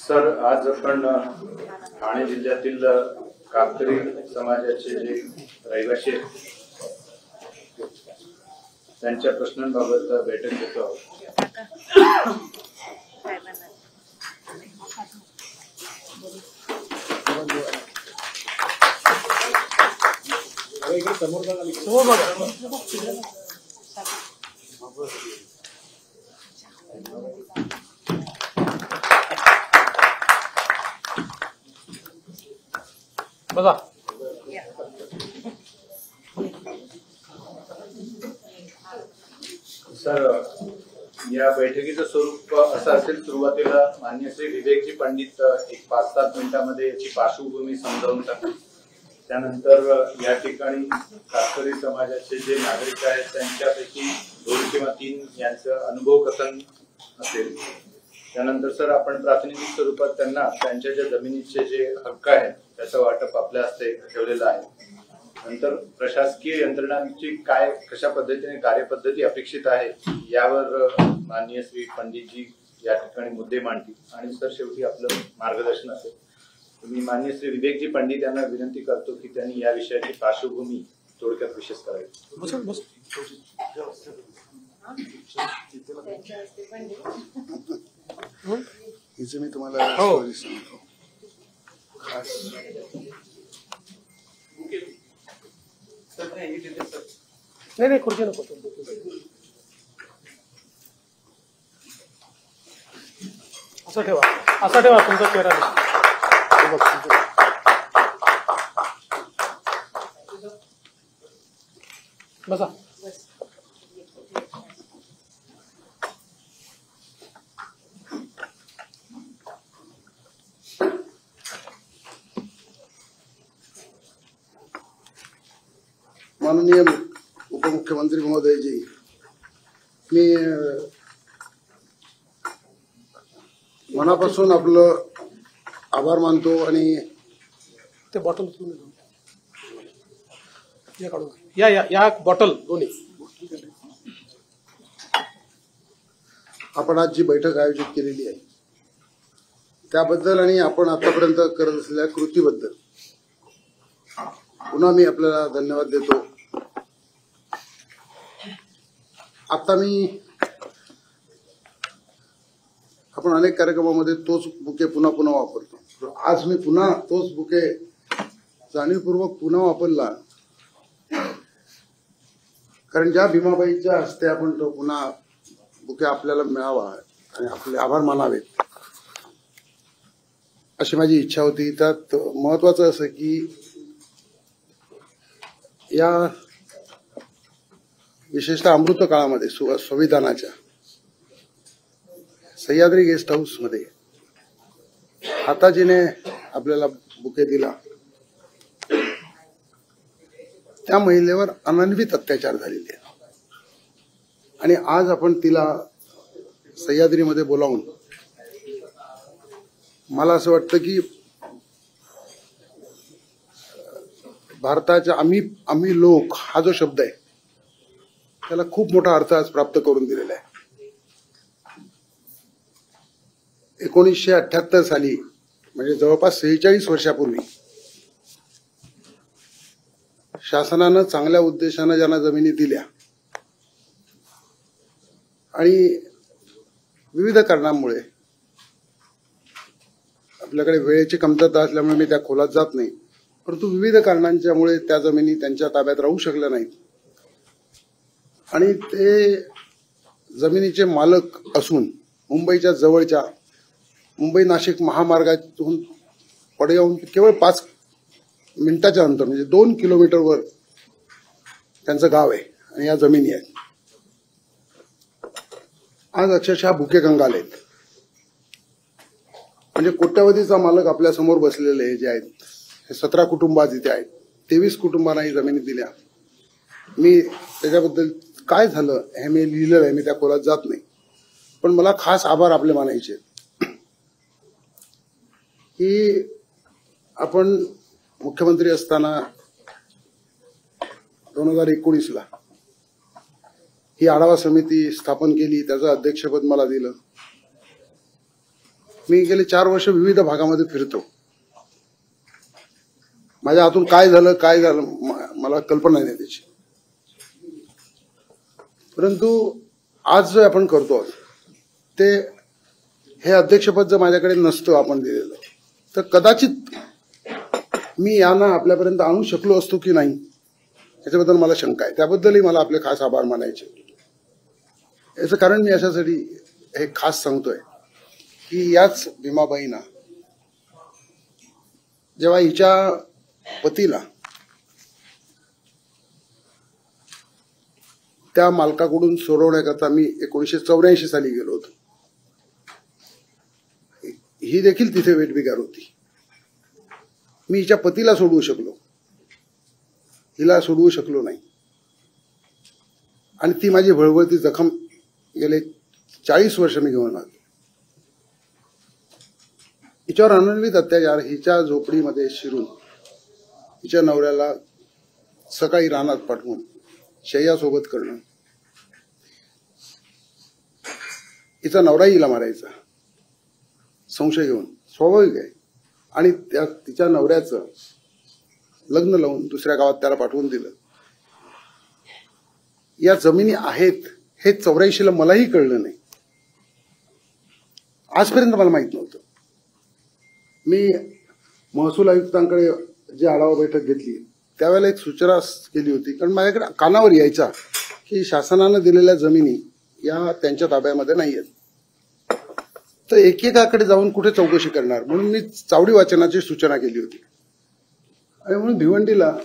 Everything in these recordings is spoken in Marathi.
सर, आज आपण ठाणे जिल्ह्यातील कातकरी समाजाचे जे रहिवासी आहेत त्यांच्या प्रश्नांबाबत बैठक घेतो आहोत. बघा सर, या बैठकीचं स्वरूप असं असेल. सुरुवातीला माननीय श्री विवेकजी पंडित एक 5-7 मिनिटांमध्ये याची पार्श्वभूमी समजावून टाकली. त्यानंतर या ठिकाणी कातकरी समाजाचे जे नागरिक आहेत त्यांच्यापैकी 2 किंवा 3 यांचं अनुभव कथन असेल. त्यानंतर सर, आपण प्रातिनिधिक स्वरूपात त्यांना त्यांच्या ज्या जमिनीचे जे हक्क आहेत त्याचं वाटप आपल्या हस्ते ठेवलेलं आहे. नंतर प्रशासकीय यंत्रणांची कशा पद्धतीने कार्यपद्धती अपेक्षित आहे यावर माननीय श्री पंडितजी या ठिकाणी मुद्दे मांडतील आणि सर शेवटी आपलं मार्गदर्शन असेल. मी माननीय श्री विवेकजी पंडित यांना विनंती करतो की त्यांनी या विषयाची पार्श्वभूमी थोडक्यात विशेष करावी. हिचं मी तुम्हाला स्टोरी सांगतो. खास नाही खुर्ची नको. असं ठेवा तुमचा चेहरा. बसा. माननीय उपमुख्यमंत्री महोदयजी, मी मनापासून आपलं आभार मानतो आणि ते बॉटल या काढून या बॉटल दोन्ही. आपण आज जी बैठक आयोजित केलेली आहे त्याबद्दल आणि आपण आतापर्यंत करत असलेल्या कृतीबद्दल पुन्हा मी आपल्याला धन्यवाद देतो. आता आपण अनेक कार्यक्रमामध्ये तोच बुके पुन्हा वापरतो. आज मी पुन्हा तोच बुके जाणीवपूर्वक पुन्हा वापरला कारण ज्या भीमाबाईच्या हस्ते आपण तो पुन्हा बुके आपल्याला मिळावा आणि आपले आभार मानावेत अशी माझी इच्छा होती. त्यात महत्वाचं असं की या विशेषतः अमृत काळामध्ये संविधानाच्या सह्याद्री गेस्ट हाऊस मध्ये हाताजीने आपल्याला बुके दिला त्या महिलेवर अनन्वित अत्याचार झालेले आणि आज आपण तिला सह्याद्रीमध्ये बोलावून मला असं वाटतं की भारताच्या आम्ही लोक हा जो शब्द आहे त्याला खूप मोठा अर्थ आज प्राप्त करून दिलेला आहे. 1978 साली म्हणजे जवळपास 46 वर्षापूर्वी शासनानं चांगल्या उद्देशानं ज्यांना जमिनी दिल्या आणि विविध कारणांमुळे आपल्याकडे वेळेची कमतरता असल्यामुळे मी त्या खोलात जात नाही, परंतु विविध कारणांच्यामुळे त्या जमिनी त्यांच्या ताब्यात राहू शकल्या नाहीत आणि ते जमिनीचे मालक असून मुंबईच्या जवळच्या मुंबई नाशिक महामार्गातून पुढे येऊन केवळ 5 मिनिटाच्या अंतर म्हणजे 2 किलोमीटरवर त्यांचं गाव आहे आणि या जमिनी आहेत. आज अक्षरशः भुके कंगाल आहेत. म्हणजे कोट्यवधीचा मालक आपल्या समोर बसलेले जे आहेत हे 17 कुटुंब आज इथे आहेत. 23 कुटुंबांना ही जमिनी दिल्या. मी त्याच्याबद्दल काय झालं हे मी लिहिलेलं आहे, मी त्या खोलात जात नाही, पण मला खास आभार आपले मानायचे की आपण मुख्यमंत्री असताना 2019ला ही आढावा समिती स्थापन केली, त्याचं अध्यक्षपद मला दिलं मी गेले 4 वर्ष विविध भागामध्ये फिरतो. माझ्या हातून काय झालं मला कल्पना नाही त्याची. परंतु आज जे आपण करतो ते हे अध्यक्षपद जर माझ्याकडे नसतं आपण दिलेलं तर कदाचित मी यांना आपल्यापर्यंत आणू शकलो असतो की नाही याच्याबद्दल मला शंका आहे. त्याबद्दलही मला आपले खास आभार मानायचे. याचं कारण मी अशासाठी हे खास सांगतोय की याच भीमाबाईंना जेव्हा हिच्या पतीला त्या मालकाकडून सोडवण्याकरता मी 1984 साली गेलो होतो. ही देखील तिथे वेठबिगार होती. मी हिच्या पतीला सोडवू शकलो, हिला सोडवू शकलो नाही. आणि ती माझी वळवळती जखम गेले 40 वर्ष मी घेऊन आलो. हिच्यावर अनन्वित अत्याचार हिच्या झोपडीमध्ये शिरून हिच्या नवऱ्याला सकाळी रानात पाठवून शय्यासोबत करणं. हिचा नवराही हिला मारायचा संशय घेऊन, स्वाभाविक आहे. आणि तिच्या नवऱ्याचं लग्न लावून दुसऱ्या गावात त्याला पाठवून दिलं. या जमिनी आहेत हे 84ला मलाही कळलं नाही. आजपर्यंत मला माहित नव्हतं. मी महसूल आयुक्तांकडे जी आढावा बैठक घेतली त्यावेळेला एक सूचना केली होती, कारण माझ्याकडे कानावर यायचा की शासनानं दिलेल्या जमिनी या त्यांच्या ताब्यामध्ये नाही आहेत. तर एकेकाकडे जाऊन कुठे चौकशी करणार म्हणून मी चावडी वाचनाची सूचना केली होती. आणि म्हणून भिवंडीला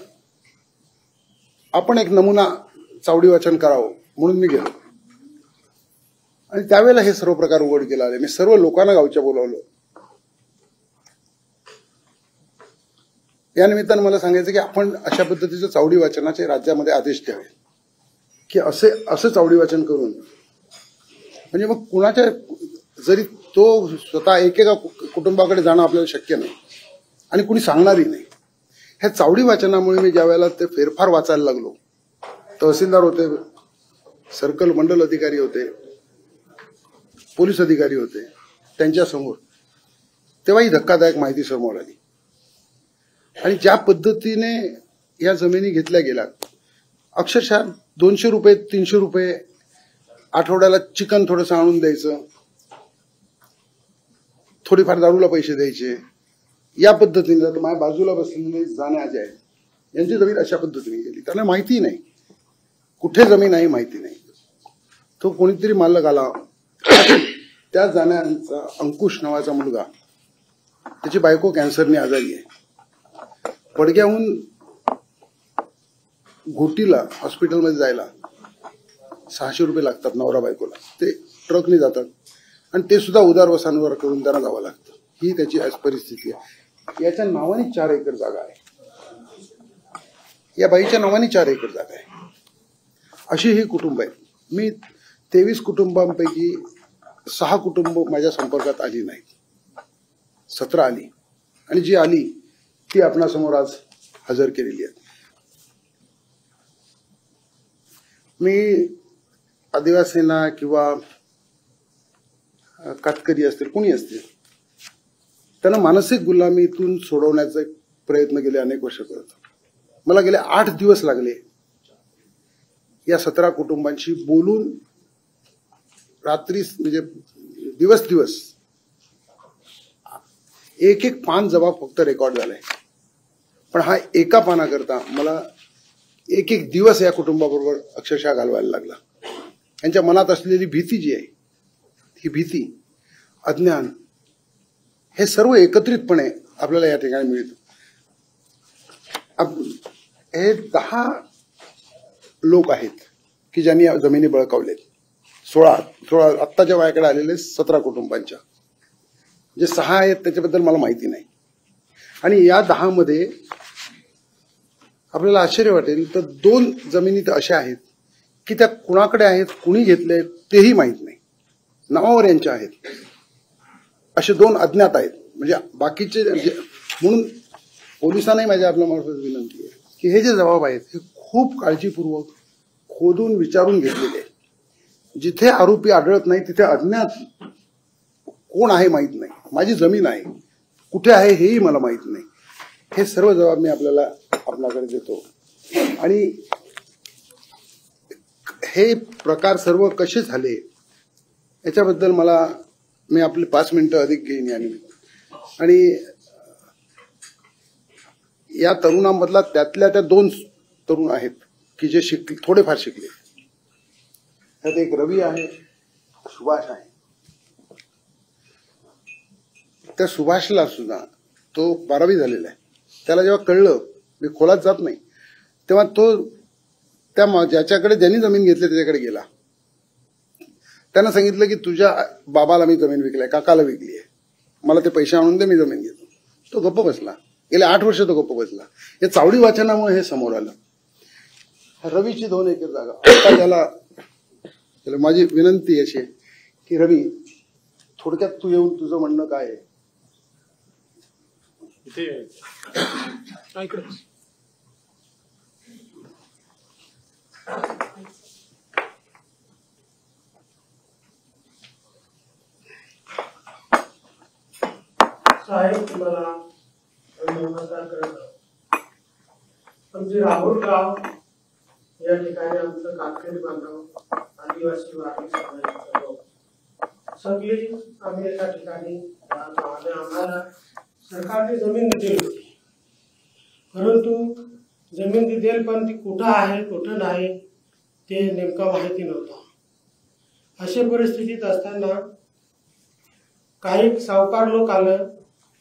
आपण एक नमुना चावडी वाचन करावं म्हणून मी गेलो. आणि त्यावेळेला हे सर्व प्रकार उघडकीला आले. मी सर्व लोकांना गावच्या बोलावलं. या निमित्तानं मला सांगायचं की आपण अशा पद्धतीचं चावडी वाचनाचे राज्यामध्ये आदेश द्यावे की असं चावडी वाचन करून म्हणजे मग कुणाच्या जरी तो स्वतः एकेका कुटुंबाकडे जाणं आपल्याला शक्य नाही आणि कुणी सांगणारही नाही. ह्या चावडी वाचनामुळे मी ज्या वेळेला ते फेरफार वाचायला लागलो, तहसीलदार होते, सर्कल मंडल अधिकारी होते, पोलीस अधिकारी होते त्यांच्यासमोर, तेव्हा ही धक्कादायक माहिती समोर आली. आणि ज्या पद्धतीने या जमिनी घेतल्या गेल्या, अक्षरशः 200 रुपये 300 रुपये आठवड्याला चिकन थोडंसं आणून द्यायचं, थोडीफार दारूला पैसे द्यायचे, या पद्धतीने माझ्या बाजूला बसलेले जाणे अजय आहेत यांची जमीन अशा पद्धतीने गेली. त्यांना माहिती नाही कुठे जमीन आहे, माहिती नाही. तो कोणीतरी मालक आला. त्या जाण्यांचा अंकुश नावाचा मुलगा, त्याची बायको कॅन्सरने आजारी आहे. पडग्याहून घोटीला हॉस्पिटलमध्ये जायला 600 रुपये लागतात नवरा बायकोला. ते ट्रकने जातात आणि ते सुद्धा उदारवसांवर करून त्यांना जावं लागतं. ही त्याची आज परिस्थिती आहे. याच्या नावाने 4 एकर जागा आहे. या बाईच्या नावाने 4 एकर जागा आहे. अशी ही कुटुंब आहेत. मी 23 कुटुंबांपैकी 6 कुटुंब माझ्या संपर्कात आली नाहीत. 17 आली आणि जी आली ती आपणासमोर आज हजर केलेली आहे. मी आदिवासींना किंवा कातकरी असतील कोणी असतील त्यांना मानसिक गुलामीतून सोडवण्याचा प्रयत्न गेले अनेक वर्ष करत. मला गेले 8 दिवस लागले या 17 कुटुंबांशी बोलून. रात्री म्हणजे दिवस एक पान जबाब फक्त रेकॉर्ड झालाय. पण हा एका पानाकरता मला एक दिवस या कुटुंबाबरोबर अक्षरशः घालवायला लागला. यांच्या मनात असलेली भीती जी आहे, ही भीती, अज्ञान, हे सर्व एकत्रितपणे आपल्याला या ठिकाणी मिळतं. हे 10 लोक आहेत की ज्यांनी या जमिनी बळकावलेत. 16 आत्ताच्या वयाकडे आलेले 17 कुटुंबांच्या, जे 6 आहेत त्याच्याबद्दल मला माहिती नाही. आणि या 10 मध्ये आपल्याला आश्चर्य वाटेल तर 2 जमिनी तर अशा आहेत की त्या कुणाकडे आहेत, कुणी घेतले तेही माहित नाही, नावावर यांच्या आहेत. असे 2 अज्ञात आहेत. म्हणजे बाकीचे म्हणून पोलिसांनाही माझ्या आपल्या मार्फत विनंती आहे की हे जे जबाब आहेत हे खूप काळजीपूर्वक खोदून विचारून घेतलेले आहेत. जिथे आरोपी आढळत नाही तिथे अज्ञात कोण आहे माहित नाही. माझी जमीन आहे, कुठे आहे हेही मला माहित नाही. हे सर्व जबाब मी आपल्याकडे देतो. आणि हे प्रकार सर्व कसे झाले याच्याबद्दल मी आपले 5 मिनिटं अधिक घेईन यानिमित्त. आणि या तरुणांमधला त्यातल्या त्या 2 तरुण आहेत की जे थोडेफार शिकले. त्यात एक रवी आहे, सुभाष आहे. त्या सुभाषला सुद्धा, तो 12वी झालेला आहे, त्याला जेव्हा कळलं, मी खोलात जात नाही, तेव्हा तो ज्याच्याकडे ज्यांनी जमीन घेतली त्याच्याकडे गेला. त्यानं सांगितलं की तुझ्या बाबाला मी जमीन विकली आहे, काकाला विकली आहे, मला ते पैसे आणून दे, मी जमीन घेतो. तो गप्प बसला. गेले 8 वर्ष तो गप्प बसला. या चावडी वाचनामुळे हे समोर आलं. रवीची 2 एकर जागा. आता त्याला माझी विनंती अशी आहे की रवी, थोडक्यात तू येऊन तुझं म्हणणं काय आहे? इकडे साहेब, तुम्हाला नमस्कार करत आहोत. आमचे राहुल गाव या ठिकाणी आमचं कातकरी बांधव, आदिवासी वारकरी समाजाचे लोक सगळे आम्ही एका ठिकाणी राहतो. आणि आम्हाला सरकारने जमीन दिली होती, परंतु जमीन दिली पण ती कुठं आहे कुठं नाही ते नेमकं माहिती नव्हतं. अशा परिस्थितीत असताना काही सावकार लोक आलं,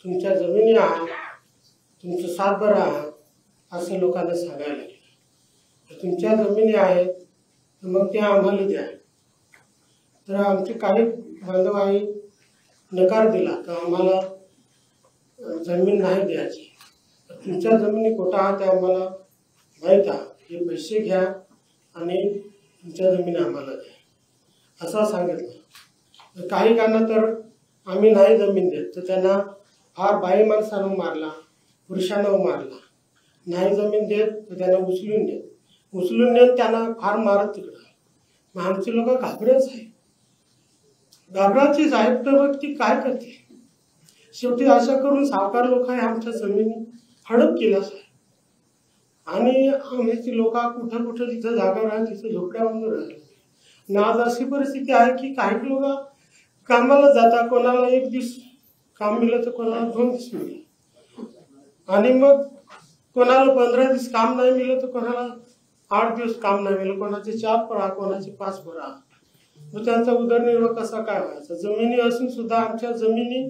तुमच्या जमिनी आहात, तुमचं सातबारा आहात असं लोकांना सांगायला लागलं. तुमच्या जमिनी आहेत तर मग त्या आम्हाला द्या. तर आमचे काही बांधवांनी नकार दिला तर आम्हाला जमीन नाही द्यायची. तुमच्या जमिनी कुठं आहात ते आम्हाला माहीत आहे, हे पैसे घ्या आणि तुमच्या जमिनी आम्हाला द्या असं सांगितलं. काही कारणं तर आम्ही नाही जमीन देत, तर त्यांना फार बाई माणसानं मारला, पुरुषानं मारला. नाही जमीन देत तर त्यांना उचलून नेत त्यांना फार मारत तिकडं. मग आमचे लोक घाबरायच आहेत. तर मग ती काय करते? शेवटी अशा करून सावकार लोक आमच्या जमिनी हडप केल्या आहे. आणि आमची लोक कुठं कुठं जिथं जागा राहत तिथं झोपड्या बांधून राहिले. आज अशी परिस्थिती आहे की काही लोक कामाला जातात, कोणाला 1 दिवस काम मिळलं तर कोणाला 2 दिवस मिळेल, आणि मग कोणाला 15 दिवस काम नाही मिळलं तर कोणाला 8 दिवस काम नाही मिळलं, कोणाचे 4 पडा, कोणाचे 5 पडा. मग त्यांचा उदरनिर्वाह कसा काय व्हायचा? जमिनी असून सुद्धा आमच्या जमिनी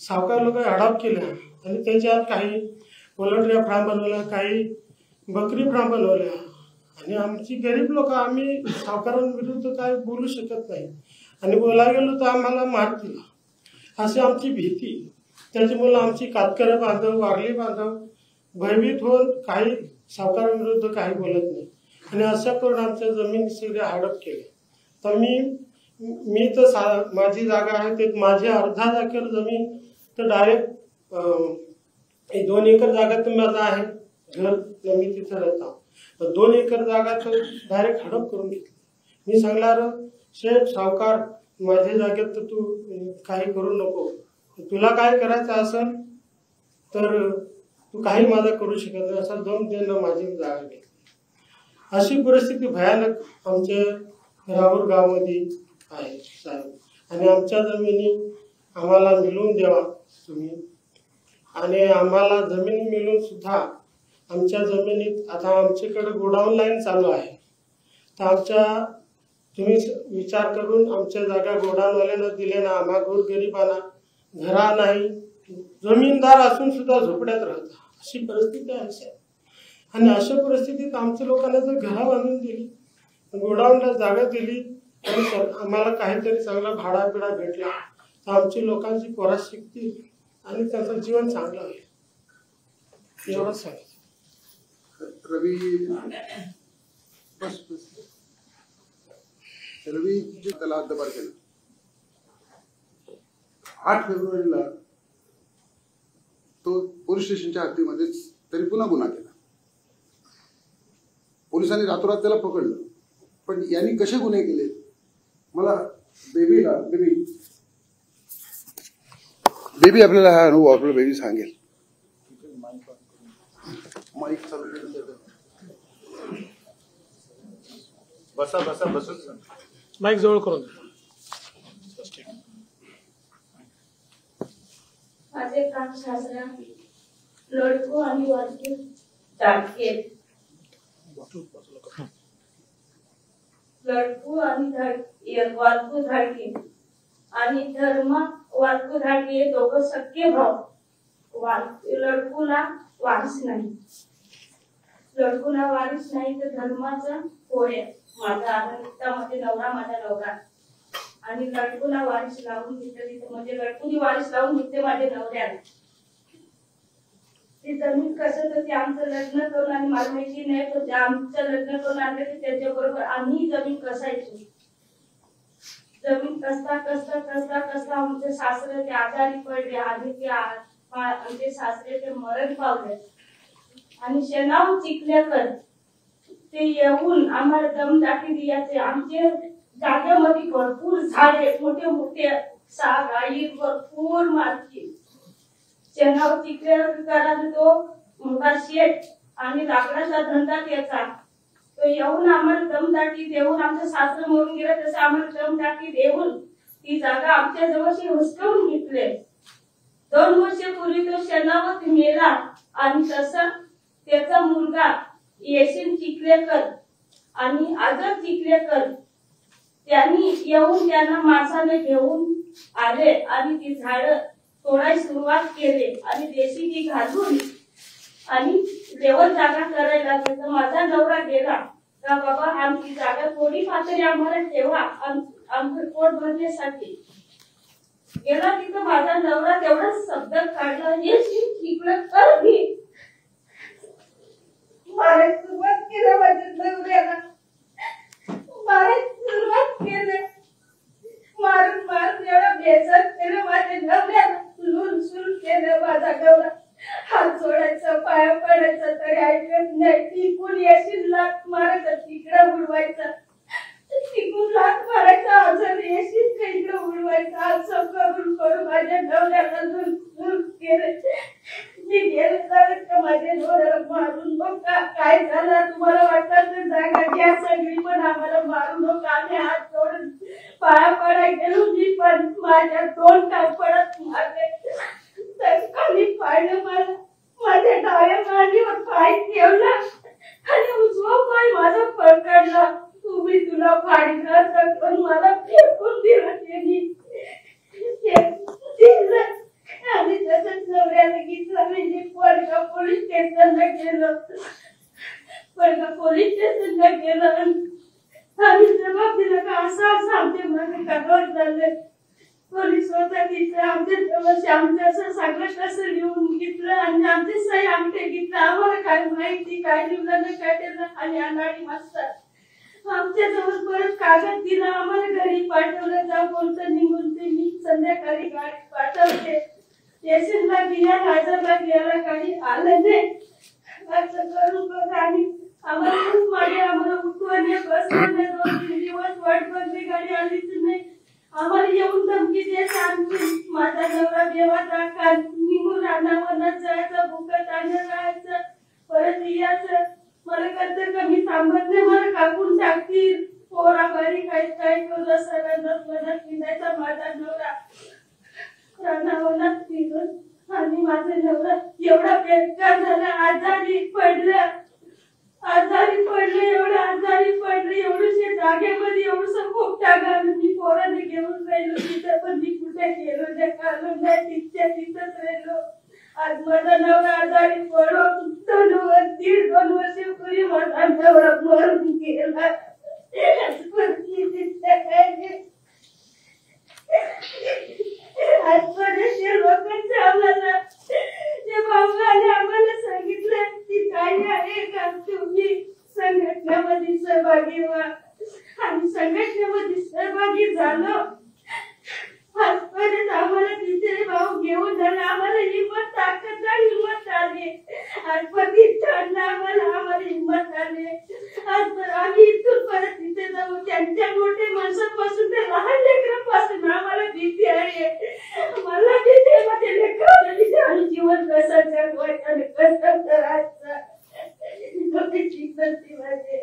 सावकार लोक हडप केल्या. आणि त्याच्यात काही पोल्ट्री फार्म बनवल्या, काही बकरी फार्म बनवल्या. आणि आमची गरीब लोक, आम्ही सावकारांविरुद्ध काय बोलू शकत नाही, आणि बोलायला गेलो तर आम्हाला मारतील अशी आमची भीती. त्याच्यामुळे आमची कातकरी बांधव, वारली बांधव भयभीत होऊन काही सावकारांविरुद्ध काही बोलत नाही. आणि अशा करून आमच्या जमिनी सगळ्या हडप केल्या. तर मी तर माझी जागा आहे ते माझी अर्धा एकर जमीन तर डायरेक्ट 2 एकर जागा तर माझा आहे घर, मी तिथं राहतो. 2 एकर जागा तर डायरेक्ट हडप करून घेतली. मी सांगणार, शेठ सावकार, माझ्या जागेत तर तू काही करू नको, तुला काय करायचं असेल तर तू काही माझा करू शकत नाही असा दम देणं माझी जागा घेतली. अशी परिस्थिती भयानक आमच्या राहुल गावामध्ये आहे साहेब. आणि आमच्या जमिनी आम्हाला मिळवून द्यावा तुम्ही. आणि आम्हाला जमीन मिळून सुद्धा आमच्या जमिनीत आता आमच्याकडे गोडाऊन लाईन चालू आहे. तर तुम्ही विचार करून आमच्या जागा गोडाऊनवाल्यांना दिले ना, आम्हा गोरगरिबांना घरा नाही, जमीनदार असून सुद्धा झोपड्यात राहतात अशी परिस्थिती आहे साहेब. आणि अशा परिस्थितीत आमच्या लोकांना जर घरा बांधून दिली, गोडाऊनला जागा दिली आणि आम्हाला काहीतरी चांगला भाडा बिडा भेटला तर आमची लोकांची पोरात शिकतील आणि त्यांचं जीवन चांगलं होईल एवढंच सांगितलं. रवी त्याला हद्दपार केलं. 8 फेब्रुवारीला तो पोलीस स्टेशनच्या हद्दीमध्येच तरी पुन्हा गुन्हा केला. पोलिसांनी रातोरात त्याला पकडलं. पण यांनी कसे गुन्हे केले? मला बेबी बेबी आपल्याला हा अनुभव आपला बेबी सांगेल. माईक चालू करून देतो. बसा बसा बसून सांग. माईक जवळ करून द्या. माझे काम सासरा लडकू आणि वारकू धाडके लडकू आणि वारकू धाडके आणि धर्म वारकू धाडके हे दोघं सख्खे भाऊ. लडकूला वारीस नाही. लडकूला वारीस नाही तर धर्माचा पोळे माझा आनंदामध्ये नवरा माझा नवरा आणि लडकूला वारीस लावून घेतलं तिथे म्हणजे लडकूनी वारीस लावून घेतले माझ्या नवऱ्याला. ती जमीन कसं तर ते आमचं लग्न करून आणि मला माहिती नाही पण आमचं लग्न करून आणलं की त्याच्या बरोबर आम्ही जमीन कसायचो. जमीन कसता कसता कसता कसता आमचे सासरे ते आजारी पडले आणि ते आमचे सासरे ते मरण पावले आणि शेणाव चिखल्याकर ते येऊन आम्हाला दम टाकी द्यायचे. आमचे जागेमध्ये भरपूर झाडे मोठे मोठे गाई भरपूर मारती शेणावर चिखल्याकर करायचा तो मोठा शेत आणि लाकडाचा धंदा त्याचा. तो येऊन आम्हाला दमदाटी देऊन आमचं सासरं मरून गेलं तसं आम्हाला दमदाटी देऊन ती जागा आमच्या जवळशी हुसकावून घेतले. 2 वर्षापूर्वी तो शेणावर मेला आणि तसं त्याचा मुलगा येशील चिखलेकर आणि आझाद चिखलेकर त्यांनी येऊन त्यांना माणसाने घेऊन आले आणि ती झाडं तोडायला सुरुवात केली आणि देशी घालून आणि लेवल जागा करायला लागली. तर माझा नवरा गेला का बाबा आमची जागा थोडी पातळी आम्हाला ठेवा आमचं पोट भरण्यासाठी गेला. तिथं माझा नवरा तेवढा शब्द काढला येशील चिखलेकर मी मारायला सुरुवात केलं माझ्या नवऱ्याला. मारायला सुरुवात केलं मारून मारून एवढा बेसर केलं माझ्या नवऱ्याला. लून सुरू केलं माझा नवरा. हात जोडायचं पाया पडायचं तरी ऐकत नाही. तिकून येशील लात मारायचं तिकडं उडवायचं तिकून लात मारायचं अजून येशील का इकडं उडवायचं असं करून करून माझ्या नवऱ्याला लून लून केलं. मी गेले तर का माझ्या नवऱ्याला मारून नका. काय झालं तुम्हाला वाटतं तर जागा घ्या सगळी पण आम्हाला मारू नका. आम्ही हात जोडून पाया पडाय गेलो मी पण माझ्या 2 टाक पडत मारले. खाली पाडलं मला माझ्या डाव्या मांडीवर पाय ठेवला आणि उजवा पाय माझा पकडला. तुम्ही तुला फाडणार पण मला फेकून दिलं त्यांनी आणि तसंच नवऱ्याला घेतलं म्हणजे पडगा पोलीस स्टेशनला गेलं. पडगा पोलीस स्टेशनला गेलं आणि जबाब दिला का असं आमच्या मध्ये कागद झालं. पोलीस होता तिथं आमच्या असं सगळं कसं लिहून घेतलं आणि आमचे सही आमचे घेतलं. आम्हाला काय माहिती काय लिहिलं ना काय केलं आणि अनाडी मास्तर आमच्या जवळ परत कागद दिला आम्हाला घरी पाठवलं. जा बोलतं निघून ते मी संध्याकाळी गाडी पाठवते. स्टेशनला गेल्या हजरला गेला काही आलं नाही. असं करून बघ आणि आम्हाला खूप मागे आम्हाला उठवणे बसवणे 2-3 दिवस वाट बघली गाडी आलीच नाही. आम्हाला येऊन धमकी द्यायची आमची माझा नवरा देवाचा का निघून रानावनात जायचं भुकत आणि राहायचं परत यायचं. मला कधी कमी थांबत नाही मला कापून टाकतील. पोरा बारी काय काय करू सगळ्यांनाच मनात फिरायचा माझा नवरा रानावनात फिरून आणि माझा नवरा एवढा बेकार झाला. आजारी पडले एवढं आजारी पडले एवढ्याशा जागेमध्ये एवढंसं खोपटा घालून मी पोराने घेऊन राहिलो. तिथं पण मी कुठे गेलो नाही खालो नाही तिथंच राहिलो. आज माझा नवरा आजारी पडून 2 वर्षापूर्वी माझा नवरा मरून गेला. आजपर्यंत लोकांच्या आम्हाला त्या भावाने आम्हाला सांगितलं की काही आहे का तुम्ही संघटनेमध्ये सहभागी व्हा आणि संघटनेमध्ये सहभागी झालो. आजपर्यंत आम्हाला तिथे भाऊ घेऊन झाले आम्हाला हिंमत ताकद हिंमत आली. आजपर्यंत आम्हाला हिंमत आली. आज आम्ही इथून जीवन कसं जगवायचं आणि कसं करायचं एवढी शिकवते माझे.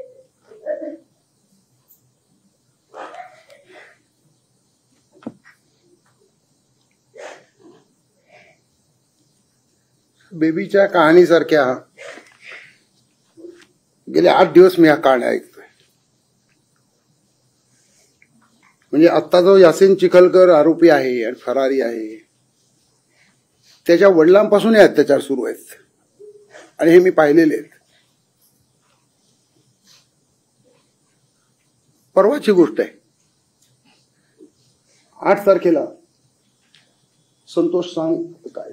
बेबीच्या कहाणीसारख्या गेले 8 दिवस मी ह्या कहाण्या ऐकतोय. म्हणजे आता जो यासीन चिखलकर आरोपी आहे आणि फरारी आहे, त्याच्या वडिलांपासून हे अत्याचार सुरू आहेत आणि हे मी पाहिलेले आहेत. परवाची गोष्ट आहे, 8 तारखेला संतोष सांग काय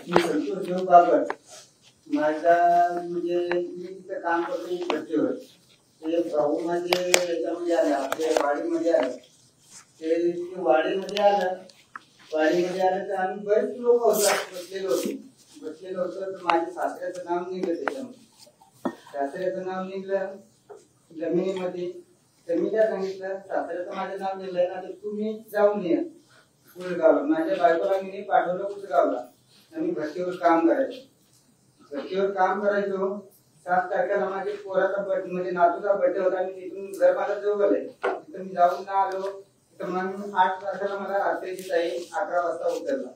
मी संतोष देव बाबर. माझा म्हणजे मी तिथं काम करतो भट्टीवर. ते भाऊ म्हणजे याच्यामध्ये आलं, आपल्या वाडीमध्ये आलं. ते वाडीमध्ये आलं तर आम्ही बरेच लोक बसलेलो होतो. तर माझ्या सासऱ्याचं नाव निघलं त्याच्यामध्ये. सासऱ्याचं नाव निघलं जमिनीमध्ये. तर मी काय सांगितलं, सासऱ्याचं माझं नाव निघलंय ना, तर तुम्ही जाऊन या कुलगावला. माझ्या बायकोला मी पाठवलं कुलगावला. आम्ही भट्टीवर काम करायचो. 7 तारखेला माझ्या पोराचा बर्थडे म्हणजे नातूचा बर्थडे होता. मी तिथून घर माझं जवळ आहे, तिथं मी जाऊन ना आलो. तर मग 8 तारखेला मला रात्रीची ताई 11 वाजता उतरला.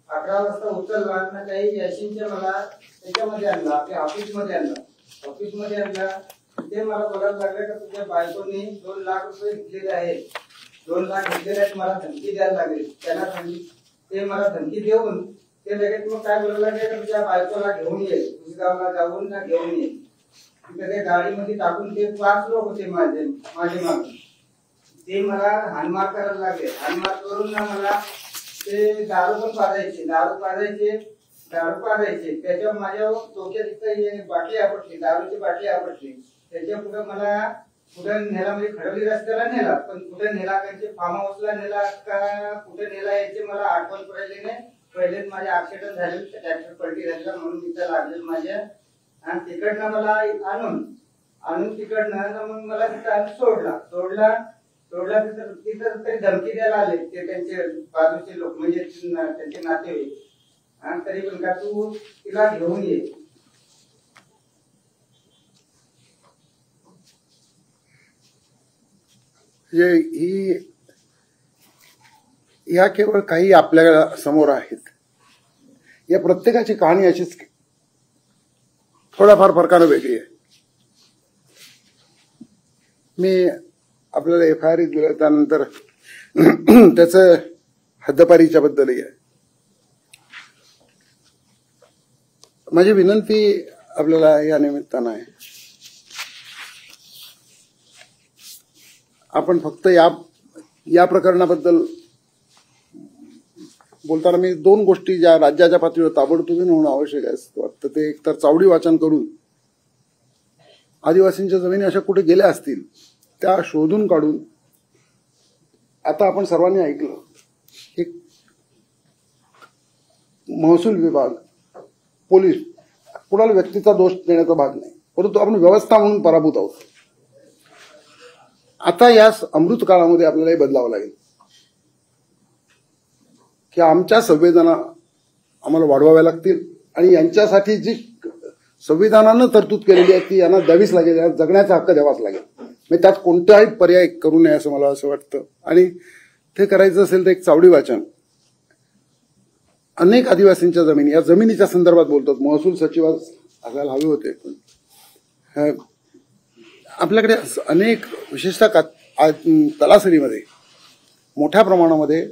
11 वाजता उतरला ना, काही याशींच्या मला त्याच्यामध्ये आणला, आपल्या ऑफिसमध्ये आणला. ते मला बोलायला लागलं का तुझ्या बायकोने 2 लाख रुपये घेतलेले आहेत, 2 लाख घेतलेले आहेत, मला धमकी द्यायला लागली. त्यांना ते मला धमकी देऊन ते लगेच मग काय बोलायला लागले का तुझ्या बायकोला घेऊन ये, गावला जाऊन ना घेऊन ये. तिथे गाडीमध्ये टाकून ते 5 लोक होते माझे मागे. ते मला हाणमार करायला लागले. हाणमार करून ना मला ते दारू पाजायचे. त्याच्यावर माझ्या डोक्यात इथं बाटली आपटली, दारूची बाटली आपटली. त्याच्या पुढे मला कुठे नेला, म्हणजे खडवली रस्त्याला नेला, पण कुठे नेला, त्यांचे फार्म हाऊसला नेला का कुठे नेला याची मला आठवण पडली नाही. पहिलेच माझे ऍक्सिडेंट झाले, ट्रॅक्टर पलटी झालेला म्हणून तिथं लागले माझ्या. आणि तिकडनं मला आणून तिकडनं मग मला तिथं सोडला तिथं तरी धमकी द्यायला आले ते त्यांचे बाजूचे लोक, म्हणजे त्यांचे नातेवाईक. आणि तरी पण का तू तिला घेऊन ये. ह्या केवळ काही आपल्या समोर आहेत. या प्रत्येकाची कहाणी अशीच थोड्याफार फरकानं वेगळी आहे. मी आपल्याला FIR दिलं, त्यानंतर त्याचं हद्दपारीच्या बद्दलही आहे. माझी विनंती आपल्याला या निमित्तानं आहे, आपण फक्त या प्रकरणाबद्दल बोलताना मी 2 गोष्टी ज्या राज्याच्या पातळीवर ताबडतोबीने होणं आवश्यक आहे असं वाटतं. ते एकतर चावडी वाचन करून आदिवासींच्या जमिनी अशा कुठे गेल्या असतील त्या शोधून काढून, आता आपण सर्वांनी ऐकलं, एक महसूल विभाग, पोलीस, कुणाला व्यक्तीचा दोष देण्याचा भाग नाही, परंतु आपण व्यवस्था म्हणून पराभूत आहोत. आता या अमृत काळामध्ये आपल्याला हे बदलावं लागेल की आमच्या संवेदना आम्हाला वाढवाव्या लागतील आणि यांच्यासाठी जी संविधानानं तरतूद केलेली आहे ती यांना द्यावीच लागेल, यांना जगण्याचा हक्क द्यावाच लागेल. म्हणजे त्यात कोणताही पर्याय करू नये असं मला असं वाटतं. आणि ते करायचं असेल तर एक चावडी वाचन, अनेक आदिवासींच्या जमिनी, या जमिनीच्या संदर्भात बोलतात, महसूल सचिव असायला हवे होते. पण आपल्याकडे अनेक, विशेषतः तलासरीमध्ये मोठ्या प्रमाणामध्ये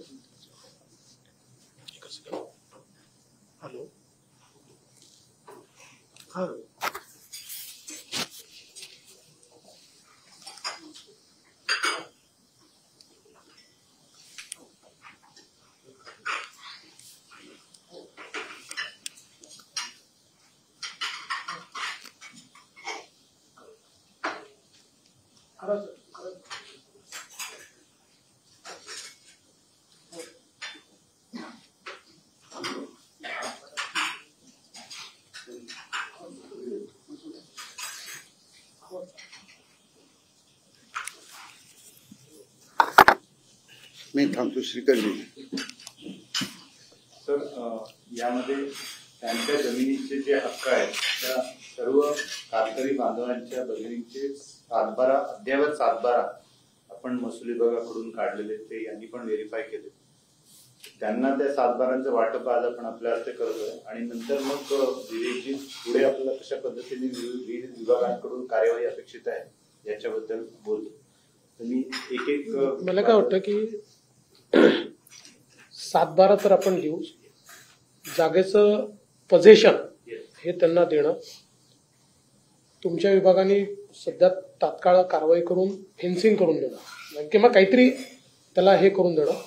मी थांबतो. श्रीकरजी. तर यामध्ये त्यांच्या जमिनीचे जे हक्क आहेत त्या सर्व कातकरी बांधवांच्या भगिनींचे अद्ययावत सातबारा आपण महसूल विभागाकडून काढलेले, ते यांनी पण व्हेरीफाय केले. त्यांना त्या सातबारांचं वाटप आज आपण आपल्या हस्ते करतोय आणि नंतर मग विवेकजी पुढे आपल्याला कशा पद्धतीने विविध विभागांकडून कार्यवाही अपेक्षित आहे याच्याबद्दल बोलतो. तर मी एक एक मला काय वाटतं की 7/12 तर आपण देऊ, जागेचं पोझिशन हे त्यांना देणं, तुमच्या विभागाने सध्या तात्काळ कारवाई करून फेन्सिंग करून देणं किंवा काहीतरी त्याला हे करून देणं